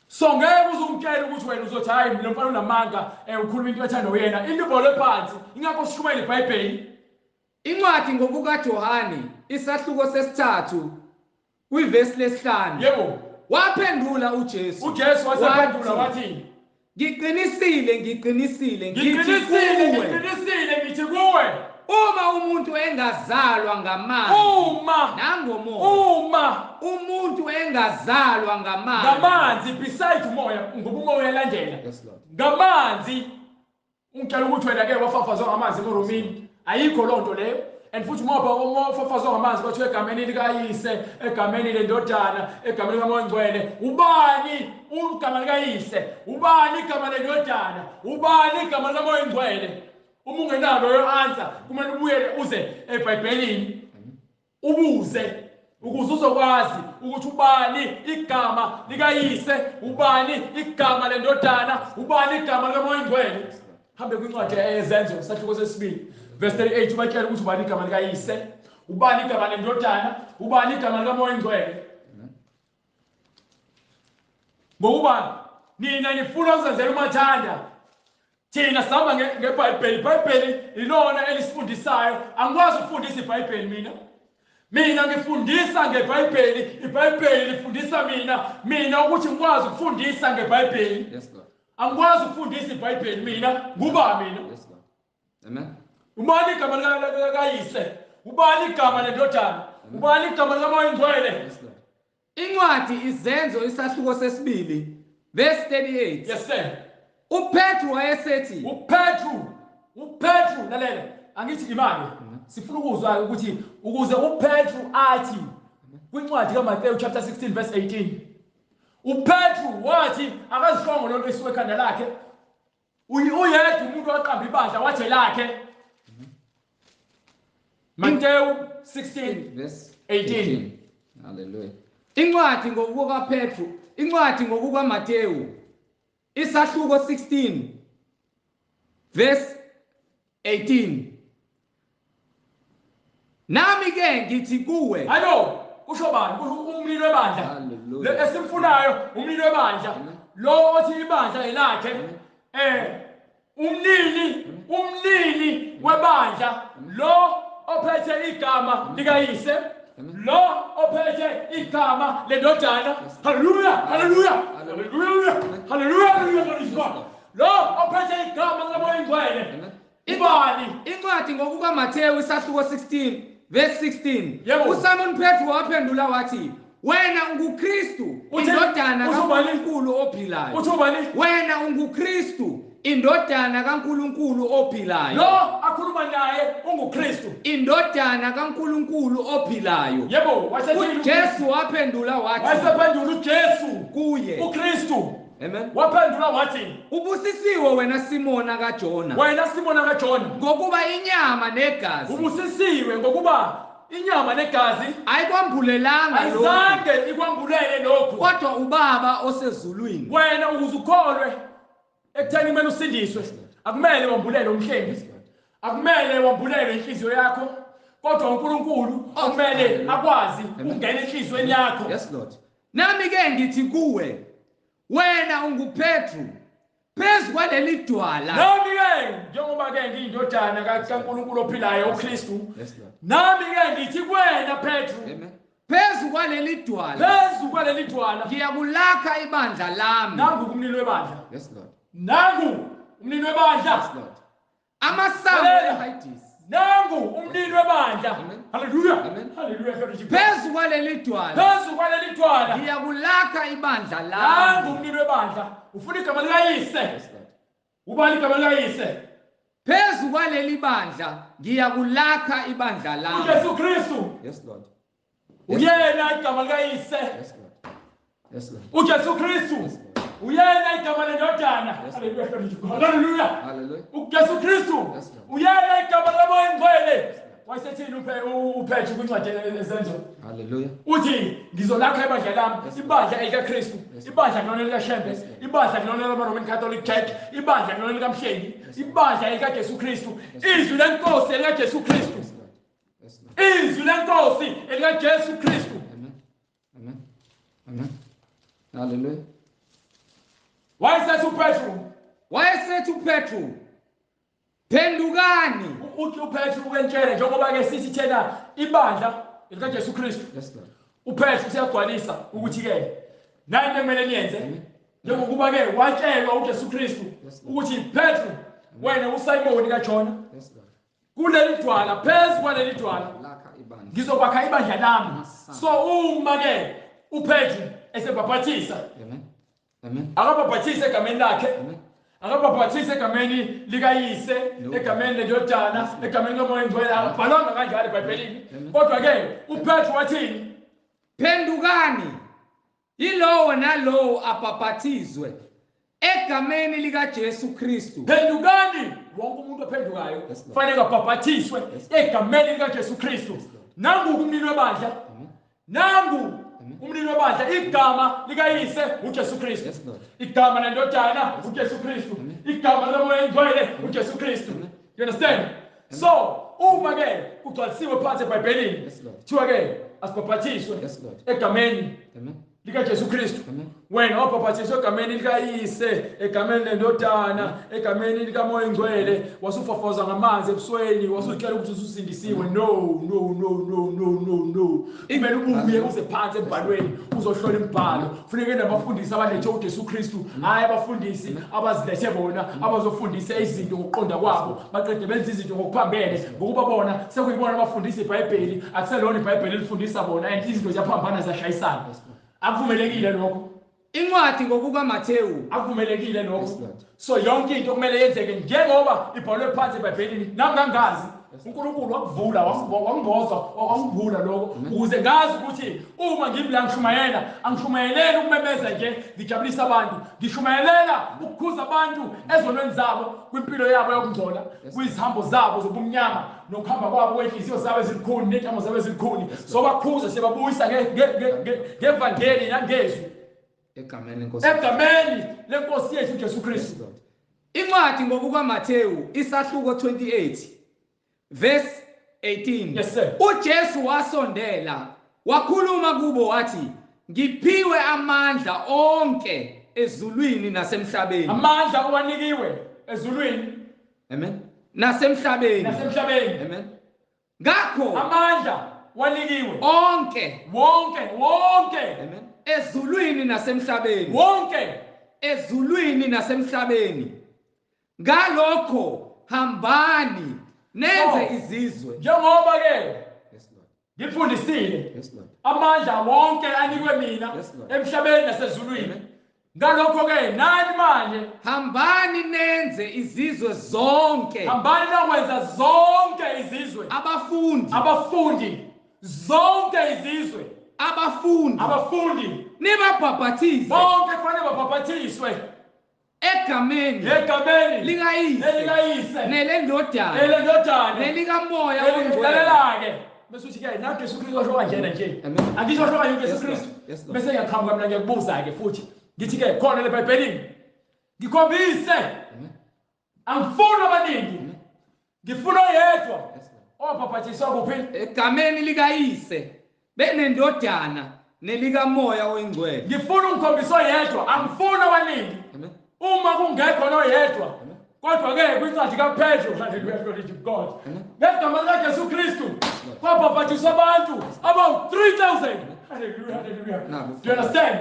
So ngeke uzumtshela ukuthi wena uzothi hayi mina mfana unamanga ukhuluma into ethanda uyena into ibholo phansi ingakho sishumele iBhayibheli. Incwadi ngokukaJohane isahluko sesithathu kwivesi lesihlanu. Yebo. Waphendula uJesu wasephendula wathi ngiqinisile ngithi kuwe uma umuntu engazalwa ngamanzi nangomoya umuntu engazalwa ngamanzi besides umoya ngoba umoya uyalandela ngamanzi ungitshela ukuthi wena ke wafafazwa ngamanzi eMoromini ayikho lonto leyo and futhi ngoba wafafazwa ngamanzi bathiwa egameni likayise egameni lendodana egameni likaMoya Ongcwele ubani igama likayise ubani igama lendodana ubani igama likaMoya Ongcwele uma ungenalo yo answer kumele ubuyele uze eBhayibhelini ubuze ukuze uzokwazi ukuthi ubani igama likayise ubani igama lendodana ubani igama likaMoya Ongcwele hambe kwincwadi yezenzo sahluko sesibili verse 38 ubatshela ukuthi ubani igama likayise ubani igama lendodana ubani igama likaMoya Ongcwele ngokuba nina nifuna ukuzenzela umathanda thina sihamba ngeBhayibheli iBhayibheli ilona elisifundisayo angikwazi ukufundisa iBhayibheli mina ngifundisa ngeBhayibheli iBhayibheli lifundisa mina ukuthi ngikwazi ukufundisa ngeBhayibheli Yes Lord. angikwazi ukufundisa iBhayibheli mina kuba mina Yes Lord. Amen. ubani igama likayise ubani igama lendodana ubani igama likaMoya Ongcwele Yes Lord. Incwadi izenzo isahluko sesibili verse 38. yes sir uPetru wayesethi uPetru lalela angithi imali sifuna ukuzwa ukuthi ukuze uPetru athi kwincwadi kaMateyu chapter 16 verse 18 uPetru wathi akazishongo lonto esuke ekhanda lakhe uyedwa umuntu waqamba ibandla wathi lakhe Mateyu 16 verse 18 Hallelujah. Incwadi ngokukaPetru, incwadi ngokukaMateyu isahluko 16 verse 18. Nami ke ngithi kuwe. Hayo, kusho bani? Kusho umlilo webandla. Le esimfunayo umlilo webandla. Lo othi ibandla elakhe umlili webandla lo ophethe igama likayise lo ophethe igama lendodana. Hallelujah, hallelujah, hallelujah, hallelujah, hallelujah. Lo ophethe igama likaMoya Ongcwele. Ibani incwadi ngokukaMateyu isahluko 16 verse 16. Yebo. uSimon Petru waphendula wathi wena unguKristu indodana kaNkulunkulu ophilayo. uthi ubani? Wena unguKristu indodana kaNkulunkulu ophilayo. Lo akhuluma naye unguKristu Indodana kaNkulunkulu ophilayo. yebo wasethi Jesu waphendula wathi wasephendula uJesu kuye uKristu amen waphendula wathi ubusisiwe wena Simona kaJona wena Simona kaJona ngokuba inyama negazi ubusisiwe ngokuba inyama negazi ayikwambulelanga lokho ayizange ikwambulele lokho kodwa ubaba osezulwini. wena ukuze ukholwe ekutheni kumele usindiswe akumele wambulele umhlengi akumele wambulele inhliziyo yakho kodwa uNkulunkulu kumele akwazi ukungena enhliziyweni yakho. Yes Lord. Nami ke ngithi kuwe wena unguPetru phezu kwaleli dwala. Nami ke njengoba ke ngiyindodana kaNkulunkulu ophilayo uKristu. Yes Lord. Nami ke ngithi kuwena Petru Amen. Phezu kwaleli dwala. phezu kwaleli dwala Ngiyakulakha ibandla lami. nangu umlilo webandla. Yes Lord. Nangu umlilo webandla. Yes Lord. Amasango eHades. Nangu umlilo webandla. Amen. Hallelujah. Amen. Hallelujah. Phezu kwaleli dwala. Phezu kwaleli dwala Ngiyakulakha ibandla nangu lami. umlilo webandla. Ufuna igama likayise. Yes Lord. Ubani igama likayise? Phezu kwaleli bandla ngiyakulakha ibandla lami. uJesu Kristu. Yes Lord. Uyena igama likayise. Yes Lord. Yes Lord. uJesu Kristu. Uyena igama lendodana. Hallelujah. Hallelujah. Hallelujah. uJesu Kristu. Yes, Lord. Uyena igama likaMoya Ongcwele. Wayesethini uPetru kwincwadi yezenzo? Hallelujah. Uthi ngizolakha ibandla lami, ibandla elikaKristu, ibandla lona likaShembe, ibandla lona lamaRoman Catholic Church, ibandla lona likaMhlengi, ibandla elikaJesu Kristu, izwi lenkosi elikaJesu Kristu, Yes Lord. Yes Lord. izwi lenkosi elikaJesu Kristu. Amen. Amen. Amen. Hallelujah. Wayesethi uPetru, Wayesethi uPetru phendukani. uthi uPetru ukentshele njengoba ke sithi thena ibandla elikaJesu Kristu. Yes Lord. uPetru siyagcwalisa ukuthi ke nayo into ekumele niyenze njengokuba ke watshelwa uJesu Kristu ukuthi Petru wena uSimoni kaJona Yes Lord. kuleli dwala, phezu kwaleli dwala lakha ibandla. ngizokwakha ibandla lami. So uma ke uPetru esebhaphathisa, Amen. Amen. akabhaphathise egameni lakhe, Amen. akabhaphathise egameni likayise, egameni lendodana, egameni lomoya oyingcwele, akabhalwanga kanjalo eBhayibhelini. Kodwa ke uPetru wathini? Phendukani yilowo nalowo abhaphathizwe egameni likaJesu Kristu. Phendukani, wonke umuntu ophendukayo kufanele abhaphathiswe egameni likaJesu Kristu. Nangu umlilo webandla, nangu umlilo webandla, igama likayise uJesu Kristu, igama lendodana uJesu Kristu, igama lomoya oyingcwele uJesu Kristu. You understand? So uma ke kugcwalisiwe phansi eBhayibhelini kuthiwa ke asibhaphathiswe egameni likaJesu Kristu. Wena wabhaphathiswa egameni likayise, egameni lendodana, egameni likamoya oyingcwele, wasufafaza ngamanzi ebusweni, wasutshela ukuthi ususindisiwe. No. Kumele ubuye uze phansi embhalweni uzohlola imibhalo. Kufanele nabafundisi abalethe uJesu Kristu, hayi abafundisi abazilethe bona abazofundisa izinto ngokuqonda kwabo, baqede benza izinto ngokuphambene, ngokuba bona sekuyibona abafundisa iBhayibheli, akuselona iBhayibheli elifundisa bona, and izinto ziyaphambana ziyashayisana. Akuvumelekile lokho. Incwadi ngokukaMathewu akuvumelekile lokho. So yonke into kumele yenzeke njengoba ibhalwe phansi eBhayibhelini. Nami ngangazi uNkulunkulu wakuvula, wangibozwa, wangivula lokho ukuze ngazi ukuthi uma ngimla ngishumayela, angishumayeleli ukumemeza nje ngijabulisa abantu, ngishumayelela ukukhuza abantu ezonweni zabo, kwimpilo yabo yokungcola, kwizihambo zabo zobumnyama, nokuhamba kwabo kwenhliziyo zabo ezikhuni nentamo zabo ezikhuni. So bakhuza siyababuyisa ngevangeli nangezwi egameni lenkosi yethu uJesu Kristu. Incwadi ngokukaMathewu isahluko 28 verse 18. Yes sir. uJesu wasondela wakhuluma kubo wathi, ngiphiwe amandla onke ezulwini nasemhlabeni. Amandla owanikiwe ezulwini, amen, nasemhlabeni. Amen. Ngakho amandla wanikiwe wonke, amen, ezulwini nasemhlabeni, wonke ezulwini nasemhlabeni. Ngalokho hambani nenze izizwe. Njengoba ke ngifundisile amandla wonke anikwe mina emhlabeni nasezulwini. Ngalokho ke nani manje hambani nenze izizwe zonke. Hambani nakwenza zonke izizwe. Abafundi zonke izizwe. Abafundi nibabhaphathize bonke kufanele babhaphathiswe egameni likayise nelendodana nelikamoya oyingcwele. Bese uthi ke nathi Jesu Kristu washo kanjena nje. Angisho washo kanje Jesu Kristu. Bese ngiyaqhamuka mina ngiyakubuza ke futhi ngithi ke khona le eBhayibhelini ngikhombise. Angifuni abaningi, ngifuna oyedwa obhaphathiswa kuphi egameni likayise benendodana nelikamoya oyingcwele. Ngifuna ungikhombise oyedwa, angifuni abaningi. Uma kungekho noyedwa, kodwa ke kwincwadi kaPetru, hallelujah, glory to God, ngegama likaJesu Kristu kwabhaphathiswa abantu about 3,000. Hallelujah. Do you understand?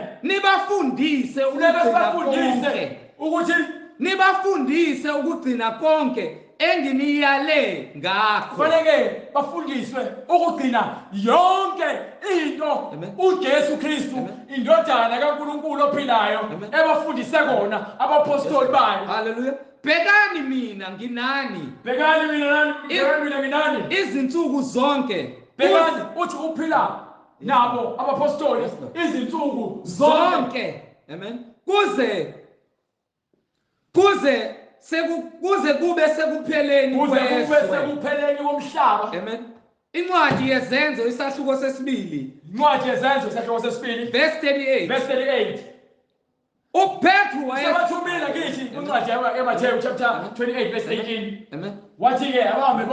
Nibafundise ukugcina konke enginiyale ngakho. Kufanele bafundiswe ukugcina yonke into uJesu Kristu indodana kaNkulunkulu ophilayo ebafundise kona abapostoli bayo. Hallelujah. Bhekani mina nginani. Izinsuku zonke. Bhekani uthi uphila nabo abapostoli izinsuku zonke. Amen. Kuze kube sekupheleni komhlaba. Amen. Incwadi yezenzo isahluko sesibili. Verse 38. uPetru wayebathumela kithi incwadi yaMathewu chapter 28 verse 18. Amen. Wathi ke abahambe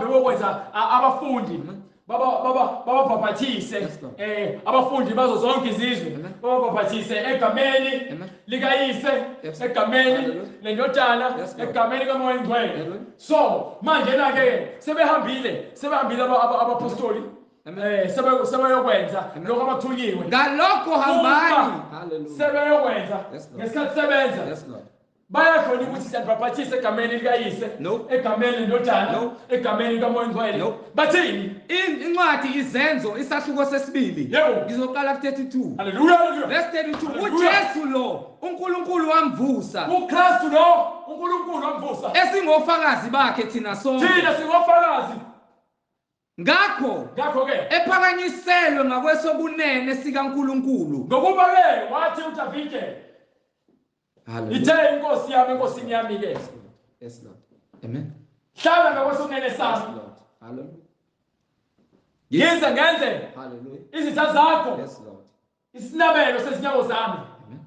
bokwenza abafundi bababhaphathise abafundi bazo zonke izizwe, bababhaphathise egameni likayise, egameni lendodana, egameni kamoya oyingcwele. So manje ke sebehambile abapostoli sebeyokwenza lokho abathunyiwe. Ngalokho hambani sebeyokwenza ngesikhathi sebenza bayakhona ukuthi siyabaphathisa egameni likayise, egameni lendodana, egameni likaMoya Ongcwele. Bathini? Incwadi Izenzo isahluko sesibili. Yebo. Ngizoqala ku-32. Hallelujah. Verse 32. uJesu lo uNkulunkulu wamvusa. uKristu lo uNkulunkulu wamvusa. Esingofakazi bakhe thina sonke. Thina singofakazi. Ngakho ke ephakanyiselwe ngakwesobunene sikaNkulunkulu. Ngokuba ke wathi uDavide, ithe inkosi yami enkosini yami ke. Yes Lord. Amen. Hlala ngakwesobunene sami. Hallelujah. Yize ngenze Hallelujah. izitha zakho. Yes Lord. Isinabelo sezinyawo zami. Amen.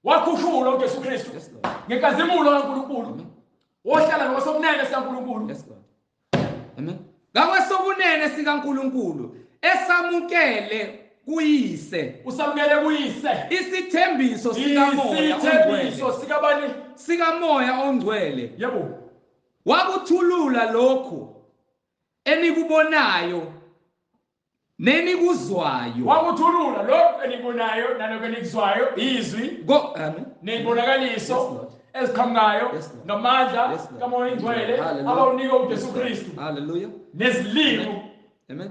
Wakhushula uJesu Kristu. Yes Lord. Ngenkazimulo kaNkulunkulu. Wohlala ngakwesobunene sikaNkulunkulu. Yes Lord. Amen. Ngakwesobunene sikaNkulunkulu esamukele kuyise. Usamukele kuyise. Isithembiso sikaMoya Ongcwele. Isithembiso sikabani? SikaMoya Ongcwele. Yebo. Wakuthulula lokho enikubonayo nenikuzwayo. Wakuthulula lokho enikubonayo nalokho enikuzwayo izwi. Amen. Nezibonakaliso eziqhamukayo ngamandla kaMoya Ongcwele abawunika uJesu Kristu. Hallelujah. Nezilimo. Amen.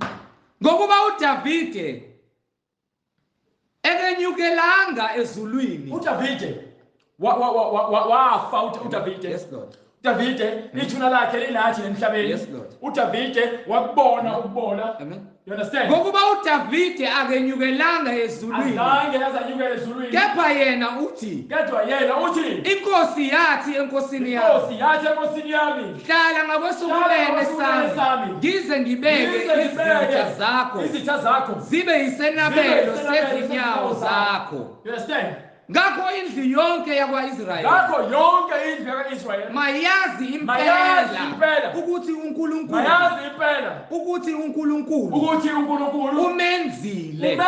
Ngokuba uDavide ekenyukelanga ezulwini. uDavide wafa uDavide. Yes Lord. uDavide ithuna lakhe linathi emhlabeni. Yes Lord. uDavide wakubona ukubola. Amen. You understand? Ngokuba uDavide akenyukelanga ezulwini. Azange yazanyukela ezulwini. Kepha yena uthi. Kodwa yena uthi. Inkosi yathi enkosini yami. Inkosi yathi enkosini yami. Hlala ngakwesobunene sami. Ngize ngibeke izitha zakho. Zibe yisenabelo sezinyawo zakho. You understand? Ngakho indlu yonke yakwa-Israyeli. Ngakho yonke indlu yakwa-Israyeli. Mayazi impela ukuthi uNkulunkulu. Mayazi impela ukuthi uNkulunkulu. Ukuthi uNkulunkulu umenzile.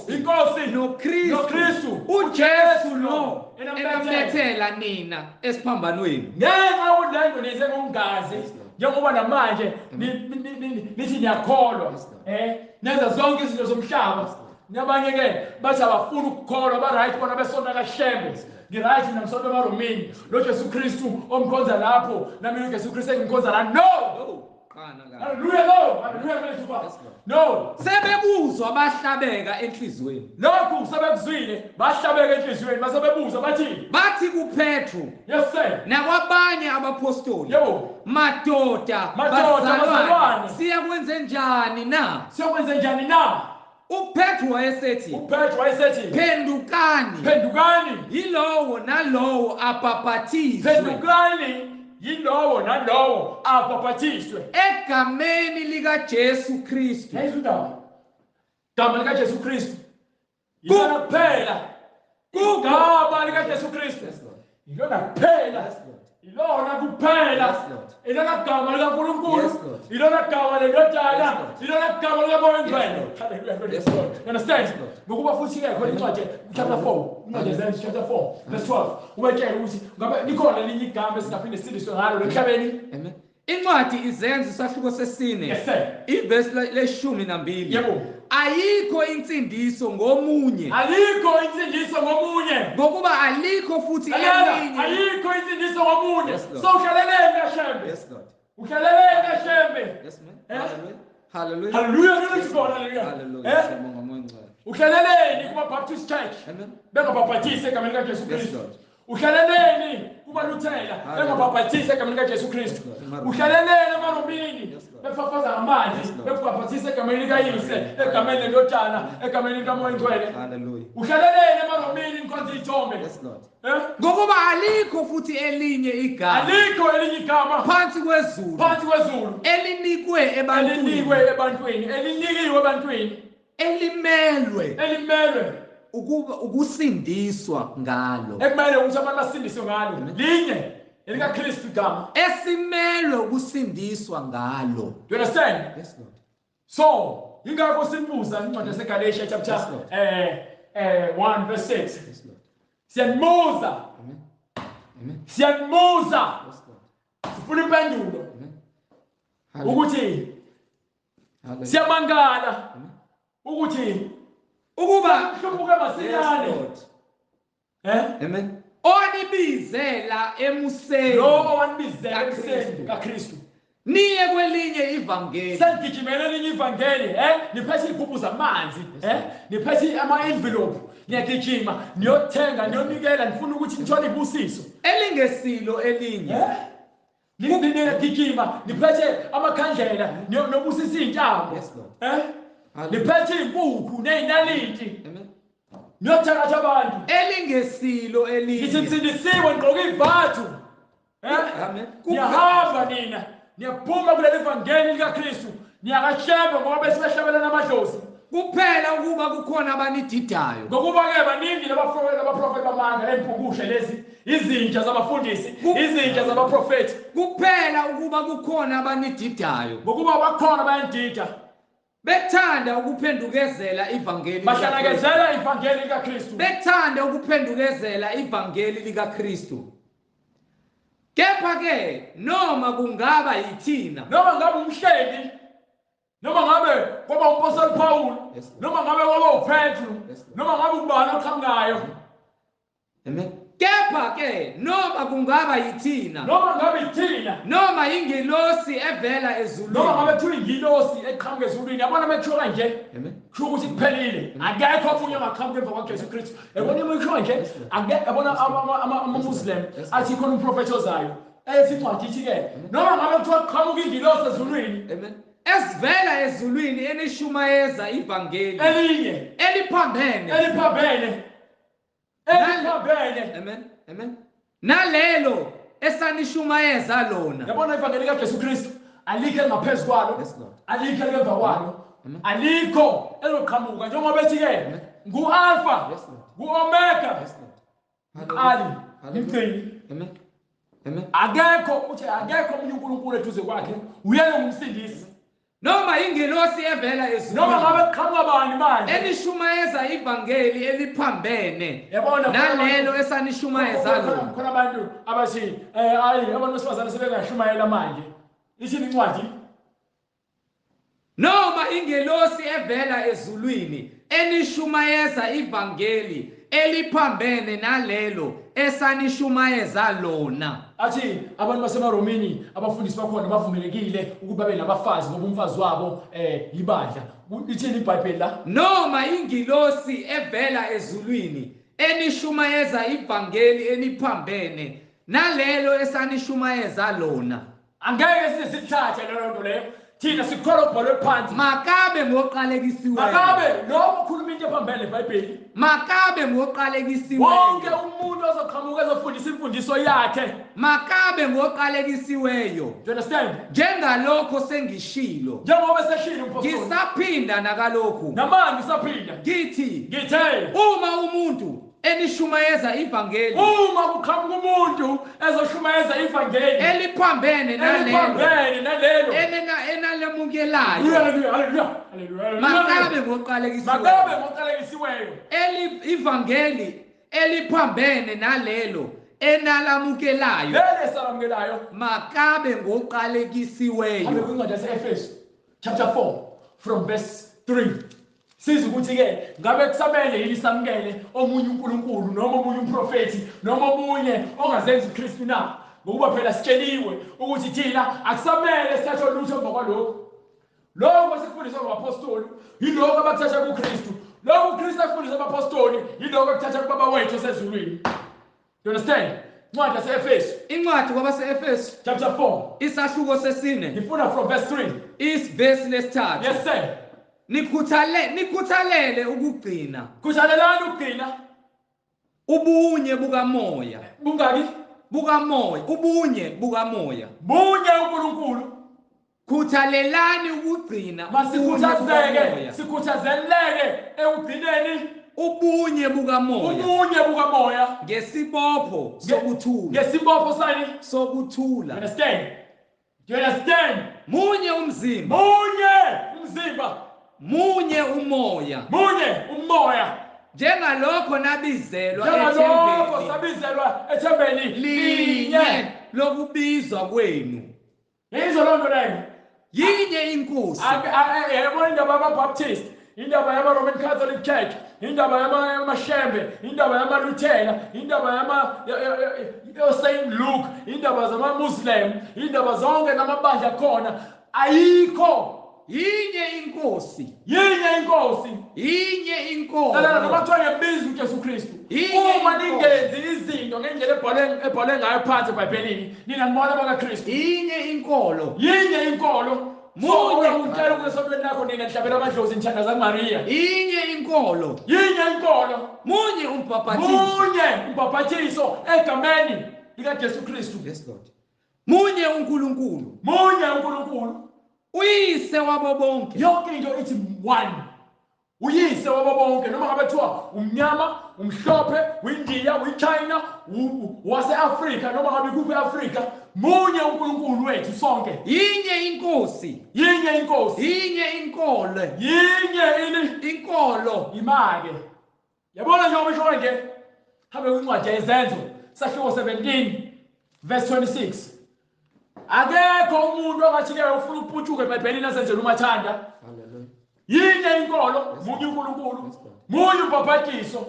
Inkosi noKristu. uJesu lo enambethela nina esiphambanweni. Ngenxa yokuthi le nto nize ngokungazi njengoba namanje nithi niyakholwa. Nenza zonke izinto zomhlaba. Nabanye ke bathi abafuna ukukholwa ba right bona besona kaHlembe. Ngiright namsonto emaromini. Lo Jesu Kristu omkhonza lapho nami uJesu Kristu engimkhonza la. No. Hallelujah no. Hallelujah. No. Sebekuzwa bahlabeka enhlizweni. Lokhu sebekuzwile bahlabeka enhlizweni basebebuzwa bathi kuPetro. Yes sir. Nakwabanye abapostoli. Yebo. Madoda bazalwane. Siyakwenze njani na? uPetro wayesethi. Phendukani. Yilowo nalowo abhaphathizwe. Egameni likaJesu Kristu. Igama likaJesu Kristu. Yilona kuphela. Igama likaJesu Kristu. Yilona kuphela. Ilona kuphela. Ilona gama likaNkulunkulu. Ilona gama lendodana. Ilona gama likaMoya Ongcwele. Hallelujah. Understand? Ngokuba futhi ke khona incwadi chapter 4. Incwadi yeZenzo chapter 4 verse 12. Ubetshela ukuthi ngabe likhona linye igama esingaphinde sindiswe ngalo emhlabeni. Amen. Incwadi Izenzo isahluko sesine. Yes sir. Ivesi le-12. Yebo. Ayikho insindiso ngomunye. Ngokuba alikho futhi elinye. Ayikho insindiso ngomunye. So uhlaleleni kaHlembe. Yes Lord. Uhlaleleni kaHlembe. Yes man. Hallelujah. Hallelujah. Hallelujah. Uhlaleleni kuma Baptist Church. Amen. Bengabhaphathise egameni likaJesu Kristu. Uhlaleleni kuma Luthela. Bengabhaphathise egameni likaJesu Kristu. Uhlaleleni emaromini. Befafaza amanzi. Bengabhaphathise egameni likayise, egameni lendodana, egameni likaMoya Ongcwele. Hallelujah. Uhlaleleni emaromini inkonzo ithombe. Yes Lord. Ngokuba alikho futhi elinye igama. Alikho elinye igama phansi kwezulu. Elinikwe ebantwini. Elinikiwe ebantwini. Elimelwe ukusindiswa ngalo. Ekumele ukuthi abantu basindiswe ngalo. Linye elikaKristu igama. Esimelwe ukusindiswa ngalo. Do you understand? Yes Lord. So, ingakho sibuza incwadi yaseGalatia chapter 1 verse 6. Yes Lord. Siyanibuza. Amen. Siyanibuza. Yes Lord. Sifuna impendulo. Ukuthi siyamangala. Ukuthi ukuba hlubuke masinyane. Amen. onibizela emuseni lo owanibizela ekuseni kaKristu niye kwelinye ivangeli sengigijimela elinye ivangeli niphethe iphuphu zamanzi niphethe ama-envelope niyagijima niyothenga niyonikela nifuna ukuthi nithole ibusiso elingesilo elinye niyagijima niphethe amakhandlela niyobusisa iy'ntambo niphethe iy'nkukhu ney'naliti niyothakatha abantu elingesilo elinye ngisindisiwe ngigqoke ivathu niyahamba nina niyaphuma kuleli vangeli likaKristu niyakahleba ngoba besibehlabelana amadlozi kuphela ukuba kukhona abanididayo ngokuba-ke baningi labaprofethi bamanga empungushe lezi izintsha zabafundisi izintsha zabaprofethi kuphela ukuba kukhona abanididayo ngokuba bakhona bayandida bethanda ukuphendukezela ivangeli bahlanakezela ivangeli likaKristu bethanda ukuphendukezela ivangeli likaKristu kepha-ke noma kungaba yithina noma ngabe umhleli noma ngabe kwaba umpostoli Paul noma ngabe kwaba uPetru noma ngabe ubani oqhamukayo kepha-ke noma kungaba yithina noma ngabe yithina noma ingelosi evela ezulwini noma ngabe kuthiwa ingilosi eqhamuka ezulwini yabona mekuthiwa kanje kusho ukuthi kuphelile akekho omunye ongaqhamuka emva kwaJesu Kristu yabona mekuthiwa nje yabona ama-Muslim athi khona umprofethi ozayo ethi incwadi ithi-ke noma ngabe kuthiwa kuqhamuka ingilosi ezulwini esivela ezulwini enishumayeza ivangeli elinye eliphambene amen nalelo esanishumayeza lona yabona ivangeli kaJesu Kristu alikho elingaphezu kwalo alikho elingemva kwalo alikho eloqhamuka njengoba ethi-ke ngu-alpha ngu-omega ali mgcini akekho uthi akekho omunye uNkulunkulu eduze kwakhe uyena umsindisi noma ingelosi evela ezulwini noma ngabe kuqhamuka bani manje enishumayeza ivangeli eliphambene nalelo esanishumayeza lona khona abantu abathi hayi abantu besifazane sebengashumayela manje ishini incwadi noma ingelosi evela ezulwini enishumayeza ivangeli eliphambene nalelo esanishumayeza lona athi abantu basemaromini abafundisi bakhona bavumelekile ukuba babe nabafazi ngoba umfazi wabo ibandla ithini iBhayibheli la noma ingilosi evela ezulwini enishumayeza ivangeli eliphambene nalelo esanishumayeza lona angeke size sithathe lelo nto leyo thina sikholwa ukubhalwe phansi makabe ngoqalekisiweyo makabe noma ukhuluma into ephambene eBhayibheli makabe ngoqalekisiweyo wonke umuntu ozoqhamuka ezofundisa imfundiso yakhe makabe ngoqalekisiweyo do you understand njengalokho sengishilo njengoba seshilo umpostoli ngisaphinda nakalokhu namanje ngisaphinda ngithe uma umuntu enishumayeza ivangeli uma kuqhamuka umuntu ezoshumayeza ivangeli eliphambene nalelo enalemukelayo haleluya makabe ngoqalekisiweyo ivangeli eliphambene nalelo enalamukelayo lelo esalamukelayo makabe ngoqalekisiweyo abe kwincwadi yase-Efesu chapter 4 from verse 3 siza ukuthi-ke ngabe kusamele yini samukele omunye uNkulunkulu noma omunye umprofethi noma omunye ongazenzi uKristu na ngokuba phela sitsheliwe ukuthi thina akusamele sithathe lutho emva kwalokho lokho esikufundiswa ngabapostoli yilokho abakuthatha kuKristu lokho uKristu afundisa abapostoli yilokho akuthatha kubaba wethu osezulwini you understand incwadi yase-Efesu incwadi kwabase-Efesu chapter 4 isahluko sesine ngifuna from verse 3 isivesi lesithathu yes sir nikhuthalele ukugcina khuthalelani ukugcina ubunye bukamoya bungaki bukamoya ubunye bukamoya bunye uNkulunkulu khuthalelani ukugcina sikhuthazeleke ekugcineni ubunye bukamoya ngesibopho sani sokuthula you understand munye umzimba munye umoya njengalokho nabizelwa ethembeni linye lokubizwa kwenu yizo lonto leyo yinye inkosi yabona indaba yababaptist indaba yama-Roman Catholic Church, indaba yamashembe, indaba yamaLuthela, indaba Saint Luke, indaba zama-Muslim, indaba zonke namabandla khona ayikho. Yinye inkosi. Yinye inkolo. Noma kuthiwa ngebizo uJesu Kristu. Uma ningenzi izinto ngendlela ebhalwe ngayo phansi eBhayibhelini, nina nibona bakaKristu. Yinye inkolo. Munye ucela ukwesontweni lakho nina nihlabela amadlozi nithandaza kuMaria. Yinye inkolo. Munye umbhaphathiso egameni likaJesu Kristu. Yes Lord. Munye uNkulunkulu. Uyise wabo bonke. Yonke into ithi one. Uyise wabo bonke noma ngabe kuthiwa umnyama, umhlophe, uyiNdiya, uyiChina, wase-Afrika noma ngabe kuphi eAfrika, munye uNkulunkulu wethu sonke. Yinye inkosi. Yinye inkolo. Imake. Yabona njengoba isho nje. Habe kwincwadi yezenzo sahluko 17 verse 26. Akekho umuntu ongathi-ke ufuna ukuputshuka eBhayibhelini asenzela umathanda. Hallelujah. Yinye inkolo, munye uNkulunkulu, munye umbhaphathiso.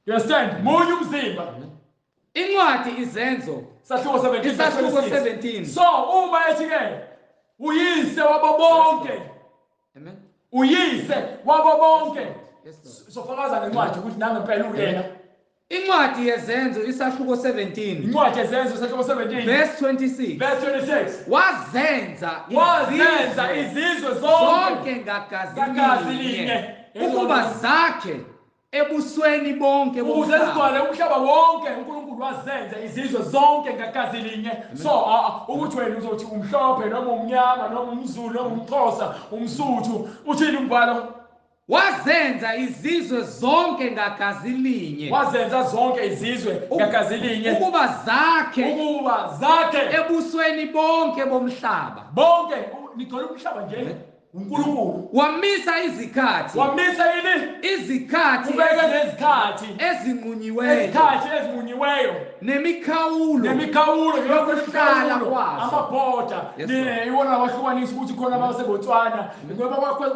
You understand? Munye umzimba. Incwadi izenzo Sahluko 17. So uma ethi-ke uyise wabo bonke. Amen. Uyise wabo bonke. Yes Lord. Sofakaza ngencwadi ukuthi nangempela uyena. Incwadi yezenzo isahluko 17. Incwadi yezenzo sahluko 17 verse 26. Wazenza izizwe zonke ngagazi linye ukuba zakhe ebusweni bonke ukuze sigcwale umhlaba wonke. uNkulunkulu wazenza izizwe zonke ngagazi linye. So ukuthi wena uzothi umhlophe noma umnyama noma umZulu noma umXhosa, umSuthu, uthini umbhalo? Wazenza izizwe zonke ngagazi linye. Wazenza zonke izizwe ngagazi linye ukuba zakhe ebusweni bonke bomhlaba. Bonke ngicela umhlaba nje uNkulunkulu. Wamisa izikhathi. Wamisa yini? Izikhathi. Ubeke nezikhathi ezimunyiweyo. Nemikhawulo yokuhlala kwazo. Amabhoda. Iwona wahlukanisa ukuthi khona abaseBotswana,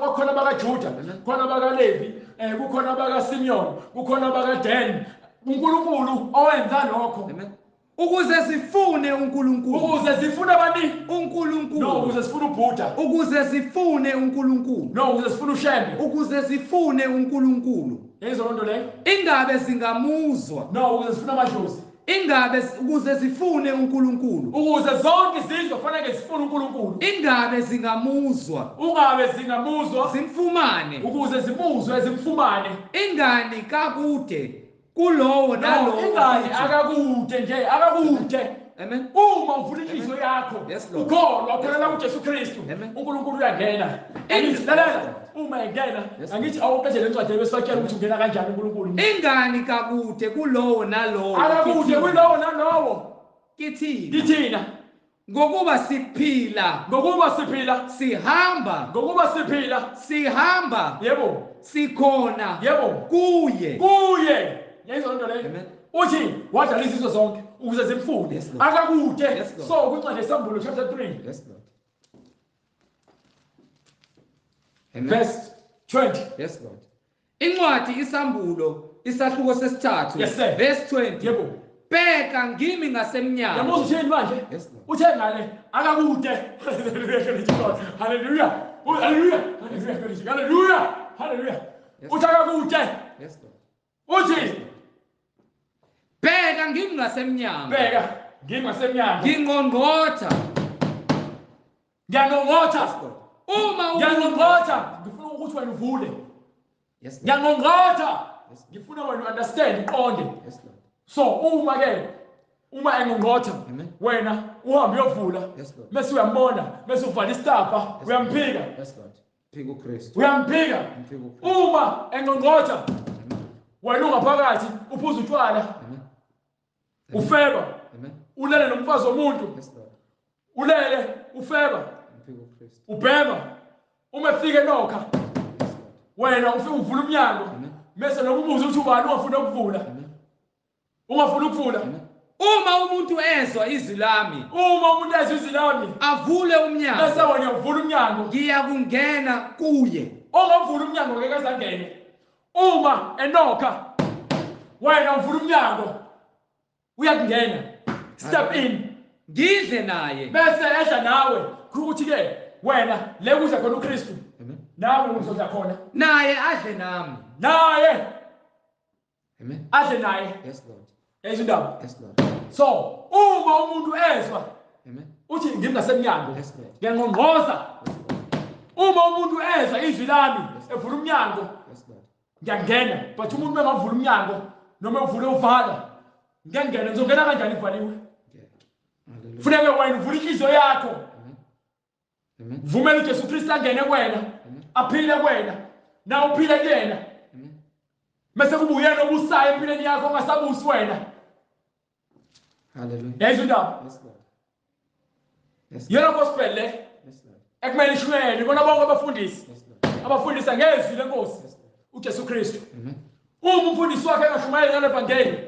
kukhona abakaJuda, kukhona abakaLevi, kukhona abakaSimeon, kukhona abakaDan. uNkulunkulu owenza lokho. Ukuze sifune uNkulunkulu. Ukuze sifune abani? uNkulunkulu. No, ukuze sifune uBuddha. Ukuze sifune uNkulunkulu. No, ukuze sifune uShembe. Ukuze sifune uNkulunkulu. Yezona nto leyo. Ingabe singamuzwa. No, ukuze sifune amadlozi. Ukuze sifune uNkulunkulu. Ukuze zonke izizwe kufanele sifune uNkulunkulu. Ingabe zingamuzwa. Ungabe zingamuzwa. Zimfumane. Ukuze zimuzwe zimfumane. Ingani kakude kulowo nalowo. Ingani akakude nje, akakude. Amen. Uma uvula inhliziyo yakho, ukholwa ukholelwa kuJesu Kristu, uNkulunkulu uyangena. Angithi lalela, uma engena, angithi awuqede le ncwadi besifakela ukuthi ungena kanjani uNkulunkulu. Ingani kakude kulowo nalowo. Akakude kulowo nalowo. Kithina. Ngokuba siphila. Sihamba. Yebo. Sikhona. Yebo. Kuye. Yezona nto leyo. Uthi wadala izizwe zonke ukuze zimfune. Akakude. So kwincwadi yeSambulo chapter 3. Yes Lord. Verse 20. Yes Lord. Incwadi iSambulo isahluko sesithathu. Verse 20. Yebo. Bheka ngimi ngasemnyango. Yamuza uthini manje? Uthe ngale akakude. Hallelujah. Uthi akakude. Yes Lord. Uthi bheka ngimi ngasemnyango. Ngingqongqotha. Ngifuna ukuthi wena uvule. Ngiyangqongqotha. Ngifuna wena understand uqonde. So uma engqongqotha wena uhambe uyovula bese uyambona bese uvala isitapha uyamphika. Phika uKristu. Uyamphika. Uma engqongqotha wena ungaphakathi uphuza utshwala. Ufeba. Ulele nomfazi womuntu. Ulele ufeba. Ubhema. Uma efika enokha. Wena ufika uvula umnyango. Bese nokubuza ukuthi ubani ongafuna ukuvula. Ungafuna ukuvula. Uma umuntu ezwa izwi lami. Avule umnyango. Bese wena uvula umnyango. Ngiya kungena kuye. ongavula umnyango ngeke azangene. Uma enokha wena uvula umnyango uyakungena. Step in. Ngidle naye. Bese edla nawe. Ukuthi ke wena le kudla khona uKristu. Nawe uzodla khona. Naye adle nami. Naye. Amen. Adle naye. Yes Lord. Ezindaba. Yes Lord. So, uma umuntu ezwa Amen. uthi ngimi ngasemnyango. Yes Lord. Ngiyangqongqoza. Uma umuntu ezwa izwi lami evula umnyango. Yes Lord. Ngiyangena. But umuntu engavula umnyango noma uvule uvala. Ngiyangena ngizongena kanjani ivaliwe? Hallelujah. Funeka wena uvule inhliziyo yakho. Amen. Vumela uJesu Kristu angene kuwena. Aphile kuwena. Na uphile kuyena. Mase kuba uyena obusayo empilweni yakho ongasabusi wena. Hallelujah. Ezindaba. Yes Lord. Yes Lord. Yena gospel le. Yes Lord. Ekumele ishwele bona bonke abafundisi. Yes Lord. Abafundisa ngezwi lenkosi. Yes Lord. uJesu Kristu. Amen. Uma umfundisi wakhe engashumayeli ngale evangeli,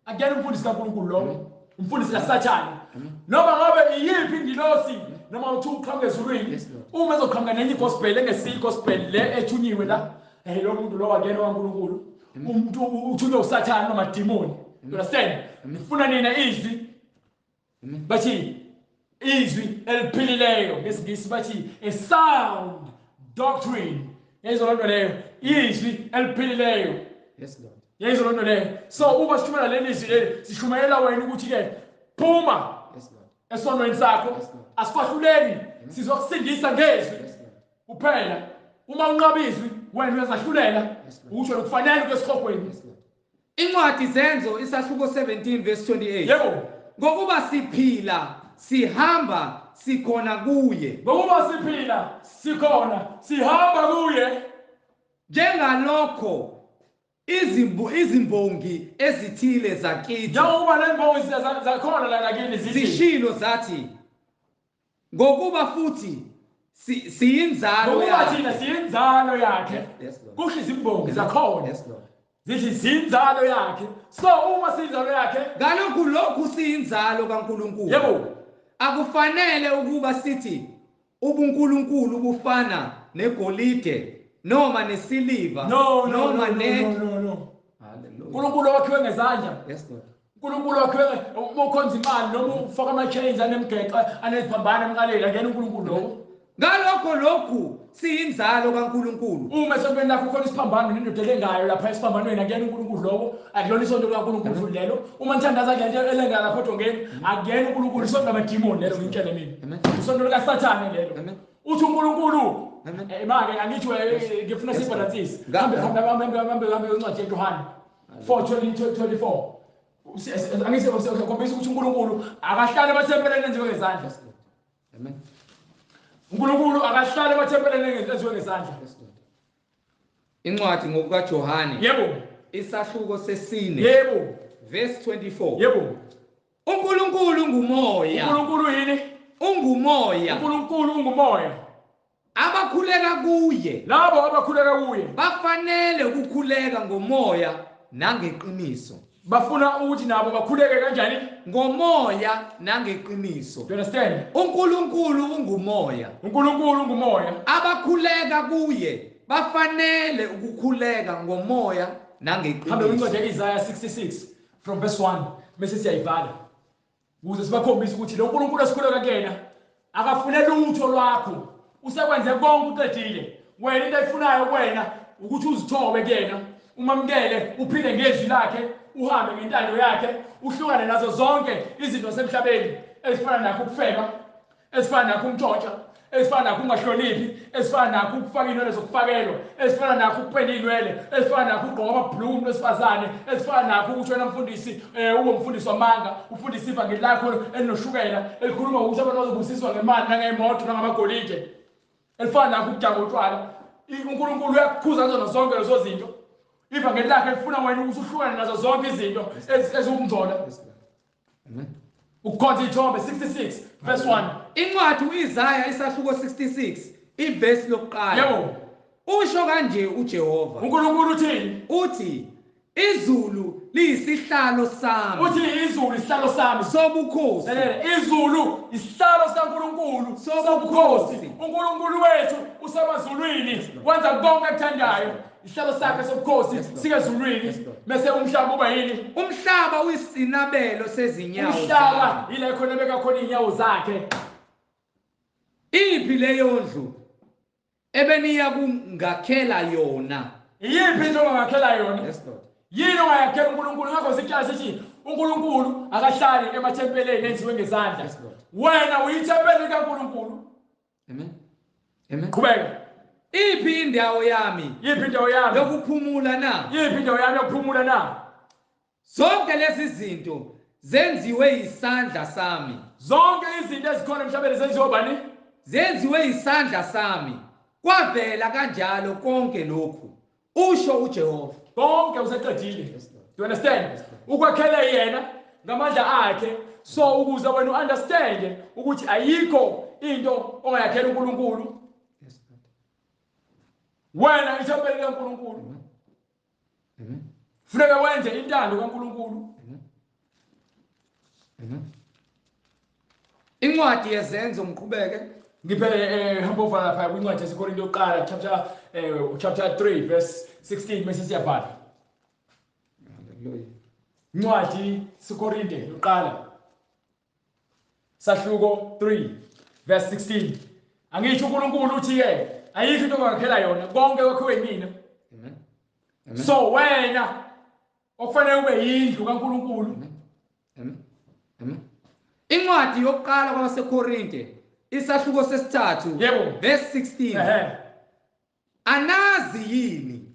akuyena umfundisi kaNkulunkulu lo. Umfundisi kaSathane. Noma ngabe iyiphi ingilosi noma uthi uqhamuke ezulwini. Yes Lord. Uma ezoqhamuka nenye igospel engesiyi gospel le ethunyiwe la, lo muntu lo akuyena kaNkulunkulu. Umuntu uthunywe uSathane noma demoni. You understand? Ngifuna nina izwi. Bathi izwi eliphilileyo ngesingisi bathi a sound doctrine. Yezwa lonto leyo. Izwi eliphilileyo. Yes Lord. Yezwa lonto leyo. So uma sishumela leli izwi leli sishumayela wena ukuthi ke phuma. Yes Lord. Esonweni sakho asikwahluleli sizokusindisa ngezwi kuphela. Uma unqaba izwi wena uyazahlulela usho lokufanele kwesikhogweni. Incwadi Zenzo isahluko 17 verse 28. Yebo. Ngokuba siphila sihamba sikhona kuye. Ngokuba siphila sikhona sihamba kuye. Njengalokho izimbongi ezithile zakithi. Njengoba lembongi zakhona la nakini zishilo zathi ngokuba futhi siyinzalo yakhe. Ngokuba thina siyinzalo yakhe. Kusho izimbongi zakhona. Yes Lord. Zithi siyinzalo yakhe. So uma siyinzalo yakhe, ngalokhu lokhu siyinzalo kaNkulunkulu. Yebo. Akufanele ukuba sithi ubuNkulunkulu bufana negolide noma nesiliva noma ne. No. Hallelujah. uNkulunkulu wakhiwe ngezandla. Yes Lord. uNkulunkulu wakhiwe uma ukhonza imali noma ufaka ama-chains anemgeqa aneziphambano emqaleni akuyena uNkulunkulu lokho. Ngalokho lokhu siyinzalo kaNkulunkulu. Uma esontweni lakho ukhona isiphambano nendoda elengayo lapha esiphambanweni akuyena uNkulunkulu lokho. Akulona isonto likaNkulunkulu lelo. Uma nithandaza ngento elengayo lapha odongeni akuyena uNkulunkulu isonto lamadimoni lelo ngitshele mina. Isonto likaSathane lelo. Uthi uNkulunkulu manje angithi ngifuna sibalansise. Hambe incwadi yeYohane 4:24. Angithi ukhombisa ukuthi uNkulunkulu akahlali emathempelini enziwe ngezandla. Amen. uNkulunkulu akahlali emathempelini enziwe ngezandla. Incwadi ngokukaJohane. Yebo. Isahluko sesine. Yebo. Verse 24. Yebo. uNkulunkulu ungumoya. uNkulunkulu yini? Ungumoya. uNkulunkulu ungumoya. Abakhuleka kuye. Labo abakhuleka kuye bafanele ukukhuleka ngomoya nangeqiniso. Bafuna ukuthi nabo bakhuleke kanjani? Ngomoya nangeqiniso. You understand? uNkulunkulu ungumoya. uNkulunkulu ungumoya. Abakhuleka kuye bafanele ukukhuleka ngomoya nangeqiniso. Hambe incwadi yeIsaiah 66 from verse 1 bese siyayivala. Ukuze sibakhombise ukuthi lo uNkulunkulu esikhuleka kuyena akafunela utho lwakho. Usekwenze konke uqedile. Wena into ayifunayo kuwena ukuthi uzithobe kuyena, umamkele, uphile ngezwi lakhe, uhambe ngentando yakhe, uhlukane nazo zonke izinto semhlabeni ezifana nakho ukufeba, ezifana nakho umtshontsha, ezifana nakho ungahloniphi, ezifana nakho ukufaka inwele zokufakelwa, ezifana nakho ukupenda inwele, ezifana nakho ugqoka amabhulu besifazane, ezifana nakho ukuthi wena mfundisi ube umfundisi wamanga, ufundisa ivangeli lakho elinoshukela, elikhuluma ukuthi abantu bazobusiswa ngemali nangemoto nangamagolide. Elifana nakho ukujama utshwala. uNkulunkulu uyakukhuza ngazo zonke lezo zinto. Ivangeli lakhe lifuna wena ukuthi uhlukane nazo zonke izinto ezikungcola. Amen. Ukukhonza ithombe 66 verse 1. Incwadi uIsaiah isahluko 66 iverse lokuqala. Yebo. Usho kanje uJehova. uNkulunkulu uthini? Uthi izulu liyisihlalo sami uthi izulu isihlalo sami sobukhosi izulu isihlalo sikaNkulunkulu sobukhosi uNkulunkulu wethu usemazulwini wenza konke akuthandayo isihlalo sakhe sobukhosi sikezulwini bese umhlaba uba yini umhlaba uyisinabelo sezinyawo umhlaba ile khona ebeka khona inyawo zakhe iphi leyo ndlu ebeniya kungakhela yona iyiphi into ongakhela yona yes Lord yini ongayakhela uNkulunkulu ngakho sihlala sithi uNkulunkulu akahlali emathempeleni enziwe ngezandla wena uyithempeli likaNkulunkulu amen amen qhubeka iphi indawo yami yokuphumula na iphi indawo yami yokuphumula na zonke lezi zinto zenziwe isandla sami zonke izinto ezikhona emhlabeni zenziwe bani zenziwe isandla sami kwavela kanjalo konke lokhu usho uJehova konke useqedile you understand ukwakhela yena ngamandla akhe so ukuze wena uunderstand ukuthi ayikho into ongayakhela uNkulunkulu wena ithempeli likaNkulunkulu amen funeka wenze intando kaNkulunkulu amen incwadi yezenzo umqhubeke ngiphe hamba over lapha kwincwadi yesiKorinto yokuqala chapter 3 verse 16 bese siyabhala haleluya incwadi yesiKorinto yokuqala sahluko 3 verse 16 angisho uNkulunkulu uthi ke ayikho into ongakhela yona konke kwakhiwe yimina amen so wena okufanele ube yindlu kaNkulunkulu amen incwadi yokuqala kwabaseKorinte isahluko sesithathu verse 16 anazi yini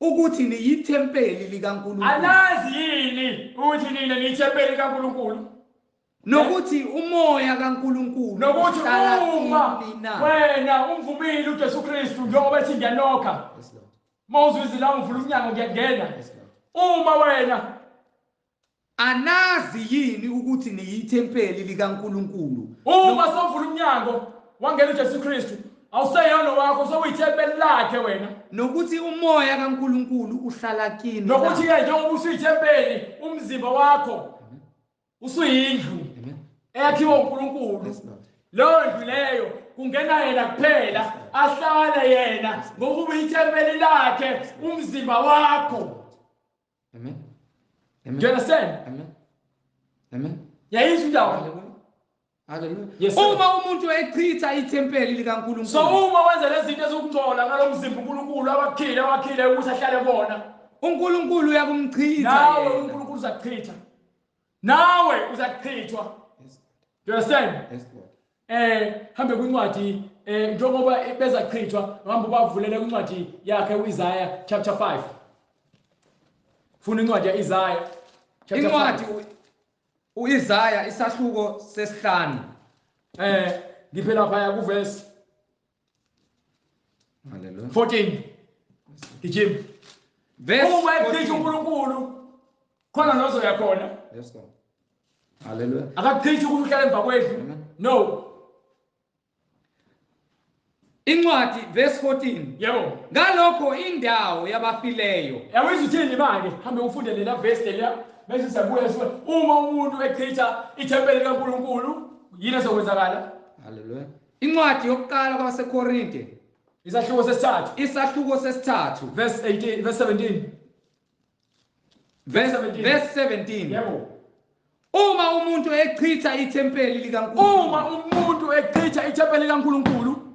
ukuthi niyithempeli likaNkulunkulu anazi yini ukuthi nina niyithempeli likaNkulunkulu nokuthi umoya kaNkulunkulu nokuthi uma wena umvumile uJesu Kristu njengoba ethi ngiyanokha mawuzwe izwi lami uvula umnyango ngiyangena uma wena anazi yini ukuthi niyithempeli likaNkulunkulu uma sovula umnyango wangena uJesu Kristu awuseyona wakho sowuyithempeli lakhe wena nokuthi umoya kaNkulunkulu uhlala kini nokuthi ke njengoba usuyithempeli umzimba wakho usuyindlu eyakhiwa uNkulunkulu leyo ndlu leyo kungena yena kuphela ahlale yena ngokuba ithempeli lakhe umzimba wakho amen you understand amen yayizwa indawo haleluya uma umuntu echitha ithempeli likaNkulunkulu so uma wenza lezi zinto ezokungcola ngalomzimba uNkulunkulu abakhile ukuthi ahlale bona uNkulunkulu uyakumchitha nawe uNkulunkulu uzakuchitha nawe uzakuchithwa you understand yes Lord hambe kwincwadi njengoba bezachithwa ngihamba bavulele kwincwadi yakhe uIsaiah chapter 5 funa incwadi yaIsaiah chapter 5 incwadi uIsaiah isahluko sesihlanu ngiphe lapha ku verse haleluya 14 gijima verse uma echitha uNkulunkulu khona nozo yakhona yes Lord haleluya akachithi ukuhlala emva kwendlu no incwadi verse 14 yebo ngalokho indawo yabafileyo yawizwa uthini manje hambe ufunde lela verse lela bese siyabuya siwe uma umuntu echitha ithempeli kaNkulunkulu yini ezokwenzakala haleluya incwadi yokuqala kwabaseKorinte isahluko sesithathu verse 18 verse 17 verse 17 yebo uma umuntu echitha ithempeli likaNkulunkulu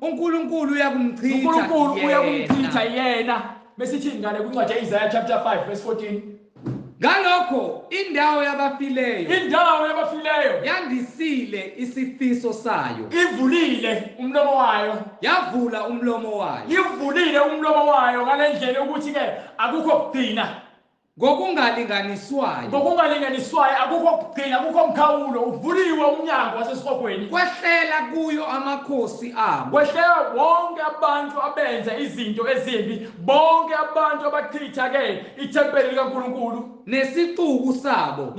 uNkulunkulu uyakumchitha yena besithi ngale kwincwadi yeIsaiah chapter 5 verse 14 ngalokho indawo yabafileyo yandisile isifiso sayo ivulile umlomo wayo yavula umlomo wayo ngalendlela ukuthi ke akukho kugcina ngokungalinganiswayo akukho kugcina akukho mkhawulo uvuliwe umnyango wasesihogweni kwehlela kuyo amakhosi abo kwehlela bonke abantu abenza izinto ezimbi bonke abantu abachitha ke ithempeli likaNkulunkulu nesixuku sabo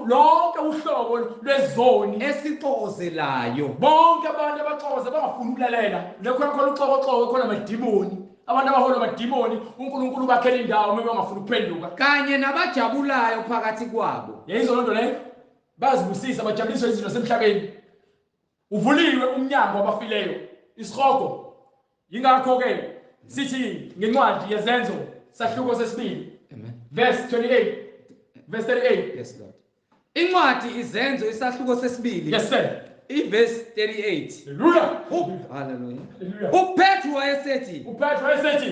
lonke uhlobo lwezoni esixozelayo bonke abantu abaxoza bangafuni ukulalela lekhona uxokoxoko khona amadimoni abantu abaholwa amadimoni uNkulunkulu bakhela indawo uma bengafuna ukuphenduka kanye nabajabulayo phakathi kwabo. yizo lonto leyo bazibusisa bajabuliswe izinto semhlabeni uvuliwe umnyango wabafileyo isihogo yingakho ke sithi ngencwadi yezenzo sahluko sesibili Amen. verse 28 verse 38 Yes Lord. Incwadi izenzo isahluko sesibili. yes sir Iverse 38. haleluya Hallelujah. haleluya uPetru wayesethi uPetro esethi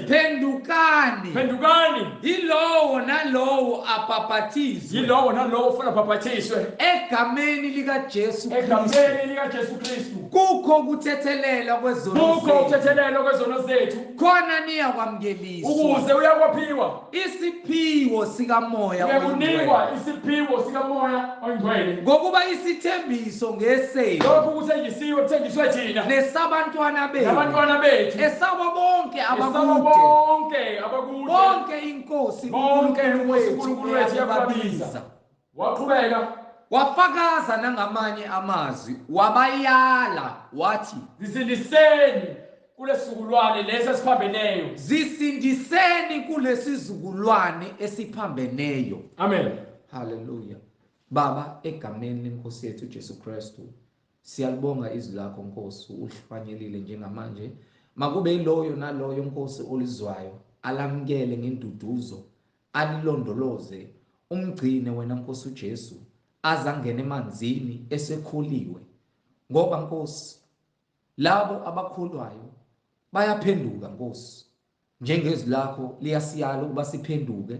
phendukani yilowo nalowo abhaphathizwe yilowo nalowo ufuna baphathiswe egameni likaJesu Kristu. egameni likaJesu Kristu Kukho kuthethelela kwezono kukho zethu. ukuthethelelwa kwezono zethu Khona niyakwamukeliswa ukuze uyakwaphiwa isiphiwo sikamoya uyakunikwa isiphiwo sikamoya oyingcwele ngokuba isithembiso ngesenu lokhu kuthenjisiwe kuthenjiswe thina nesabantwana bethu nabantwana bethu esabo bonke esabo abakude bonke abakude bonke inkosi bonke uNkulunkulu uNkulunkulu wethu yakubabiza waqhubeka wafakaza nangamanye amazwi wabayala wathi zisindiseni kulesizukulwane lesi esiphambeneyo zisindiseni kulesizukulwane esiphambeneyo. amen Hallelujah. Baba, egameni lenkosi yethu Jesu Kristu siyalibonga izwi lakho Nkosi ulihlwanyelile njengamanje makube iloyo naloyo Nkosi olizwayo alamkele ngenduduzo alilondoloze umgcine wena Nkosi uJesu azangena emanzini esekholiwe ngoba Nkosi labo abakholwayo bayaphenduka Nkosi njengezwi lakho liyasiyala ukuba siphenduke.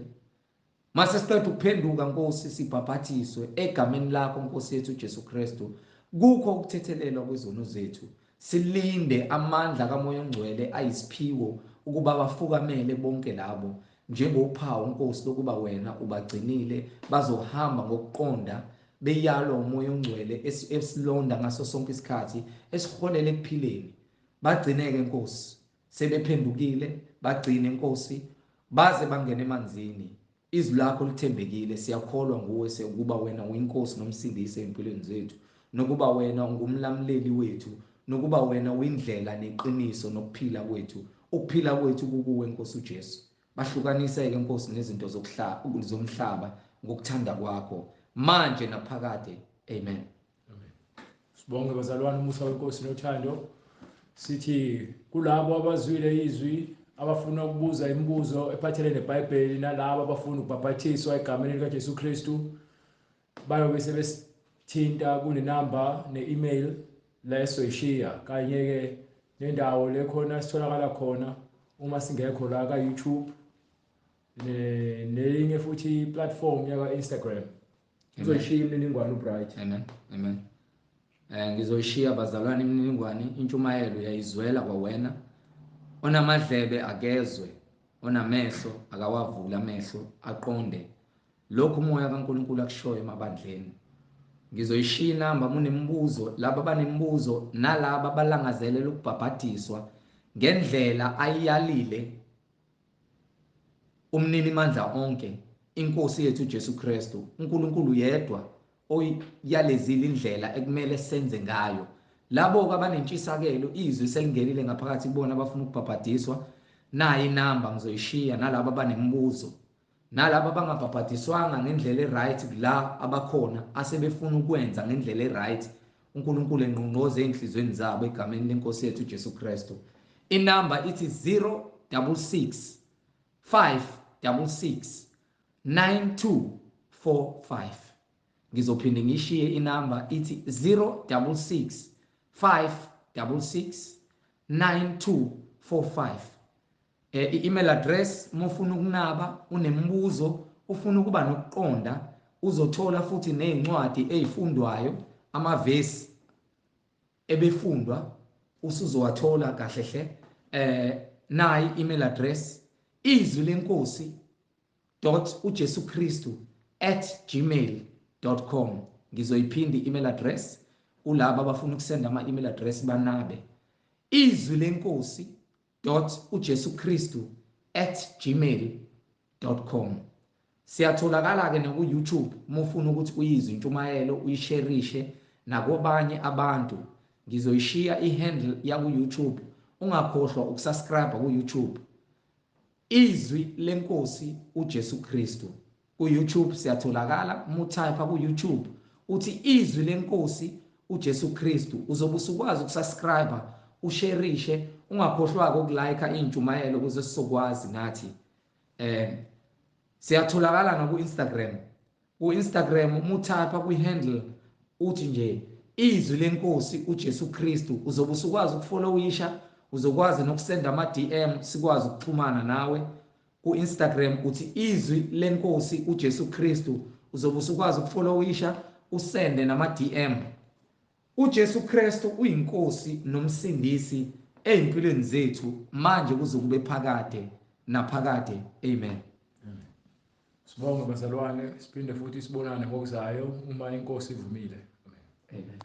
Mase siqeda ukuphenduka Nkosi sibhaphathiswe egameni lakho Nkosi yethu Jesu Kristu kukho ukuthethelelwa kwezono zethu silinde amandla kaMoya oNgcwele ayisiphiwo ukuba bafukamele bonke labo njengophawu Nkosi lokuba wena ubagcinile bazohamba ngokuqonda beyalwa uMoya oNgcwele esilonda ngaso sonke isikhathi esiholele ekuphileni bagcineke Nkosi sebephendukile bagcine Nkosi baze bangene emanzini. Izwi lakho lithembekile siyakholwa nguwe sekuba wena uyinkosi nomsindisi empilweni zethu nokuba wena ungumlamleli wethu nokuba wena uyindlela neqiniso nokuphila kwethu ukuphila kwethu kukuwe Nkosi uJesu bahlukaniseke Nkosi nezinto zomhlaba ngokuthanda kwakho manje naphakade amen. sibonge bazalwane umusa wenkosi nothando sithi kulabo abazwile izwi abafuna ukubuza imibuzo ephathelene neBhayibheli nalabo abafuna ukubhaphathiswa egameni likaJesu Kristu bayobe sebesithinta kunenamba ne-email leso ishiya kanye ke nendawo lekhona sitholakala khona uma singekho la ka-YouTube nelinye futhi platform yaka Instagram uzoyishiya imininingwane uBright. Amen. Amen. Ngizoyishiya bazalwane imininingwane intshumayelo yayizwela kwawena onamadlebe akezwe onamehlo akawavula amehlo aqonde lokhu umoya kaNkulunkulu akushoyo emabandleni. Ngizoyishiya inamba munemibuzo laba abanemibuzo nalaba balangazelela ukubhabhadiswa ngendlela ayiyalile umnini mandla onke inkosi yethu Jesu Kristu uNkulunkulu yedwa oyalezile indlela ekumele senze ngayo. Labo abanentshisakelo izwi selingenile ngaphakathi kubona abafuna ukubhabhadiswa nayi inamba ngizoyishiya nalabo abanemibuzo nalabo abangabhabhadiswanga ngendlela eright la abakhona asebefuna ukwenza ngendlela eright uNkulunkulu engqongqoze enhlizweni zabo egameni lenkosi yethu Jesu Kristu. Inamba ithi 066 566 9245. Ngizophinde ngishiye inamba ithi 066 566 9245. I-email address mufuna ukunaba unemibuzo ufuna ukuba nokuqonda uzothola futhi nezincwadi ezifundwayo amavesi ebefundwa usuzowathola kahle nayi email address izwi lenkosi .ujesukristu@gmail.com. Ngizoyiphindi email address kulabo abafuna ukusenda ama email address banabe izwi lenkosi .ujesukristu@gmail.com. Siyatholakala ke na ku YouTube mufuna ukuthi uyizwe intshumayelo uyishareishe nakobanye abantu. Ngizoyishiya ihandle ya ku YouTube ungakhohlwa ukusubscribe ku YouTube izwi lenkosi uJesu Kristu. Ku-YouTube siyatholakala, uma utype ku-YouTube uthi izwi lenkosi uJesu Kristu, uzobe usukwazi ukusubscribe, ushareishe, ungakhohlwa ukulike intshumayelo ukuze sizokwazi nathi. Siyatholakala na ku-Instagram. Ku-Instagram uma utype kwi-handle uthi nje izwi lenkosi uJesu Kristu, uzobe usukwazi ukufollowisha, uzokwazi nokusenda ama-DM sikwazi ukuxhumana nawe. Ku-Instagram uthi izwi lenkosi uJesu Kristu, uzobe usukwazi ukufollowisha, usende nama-DM. uJesu Kristu uyinkosi nomsindisi ezimpilweni zethu manje kuze kube phakade naphakade. Amen. Sibonge bazalwane, siphinde futhi sibonane ngokuzayo uma inkosi ivumile. Amen.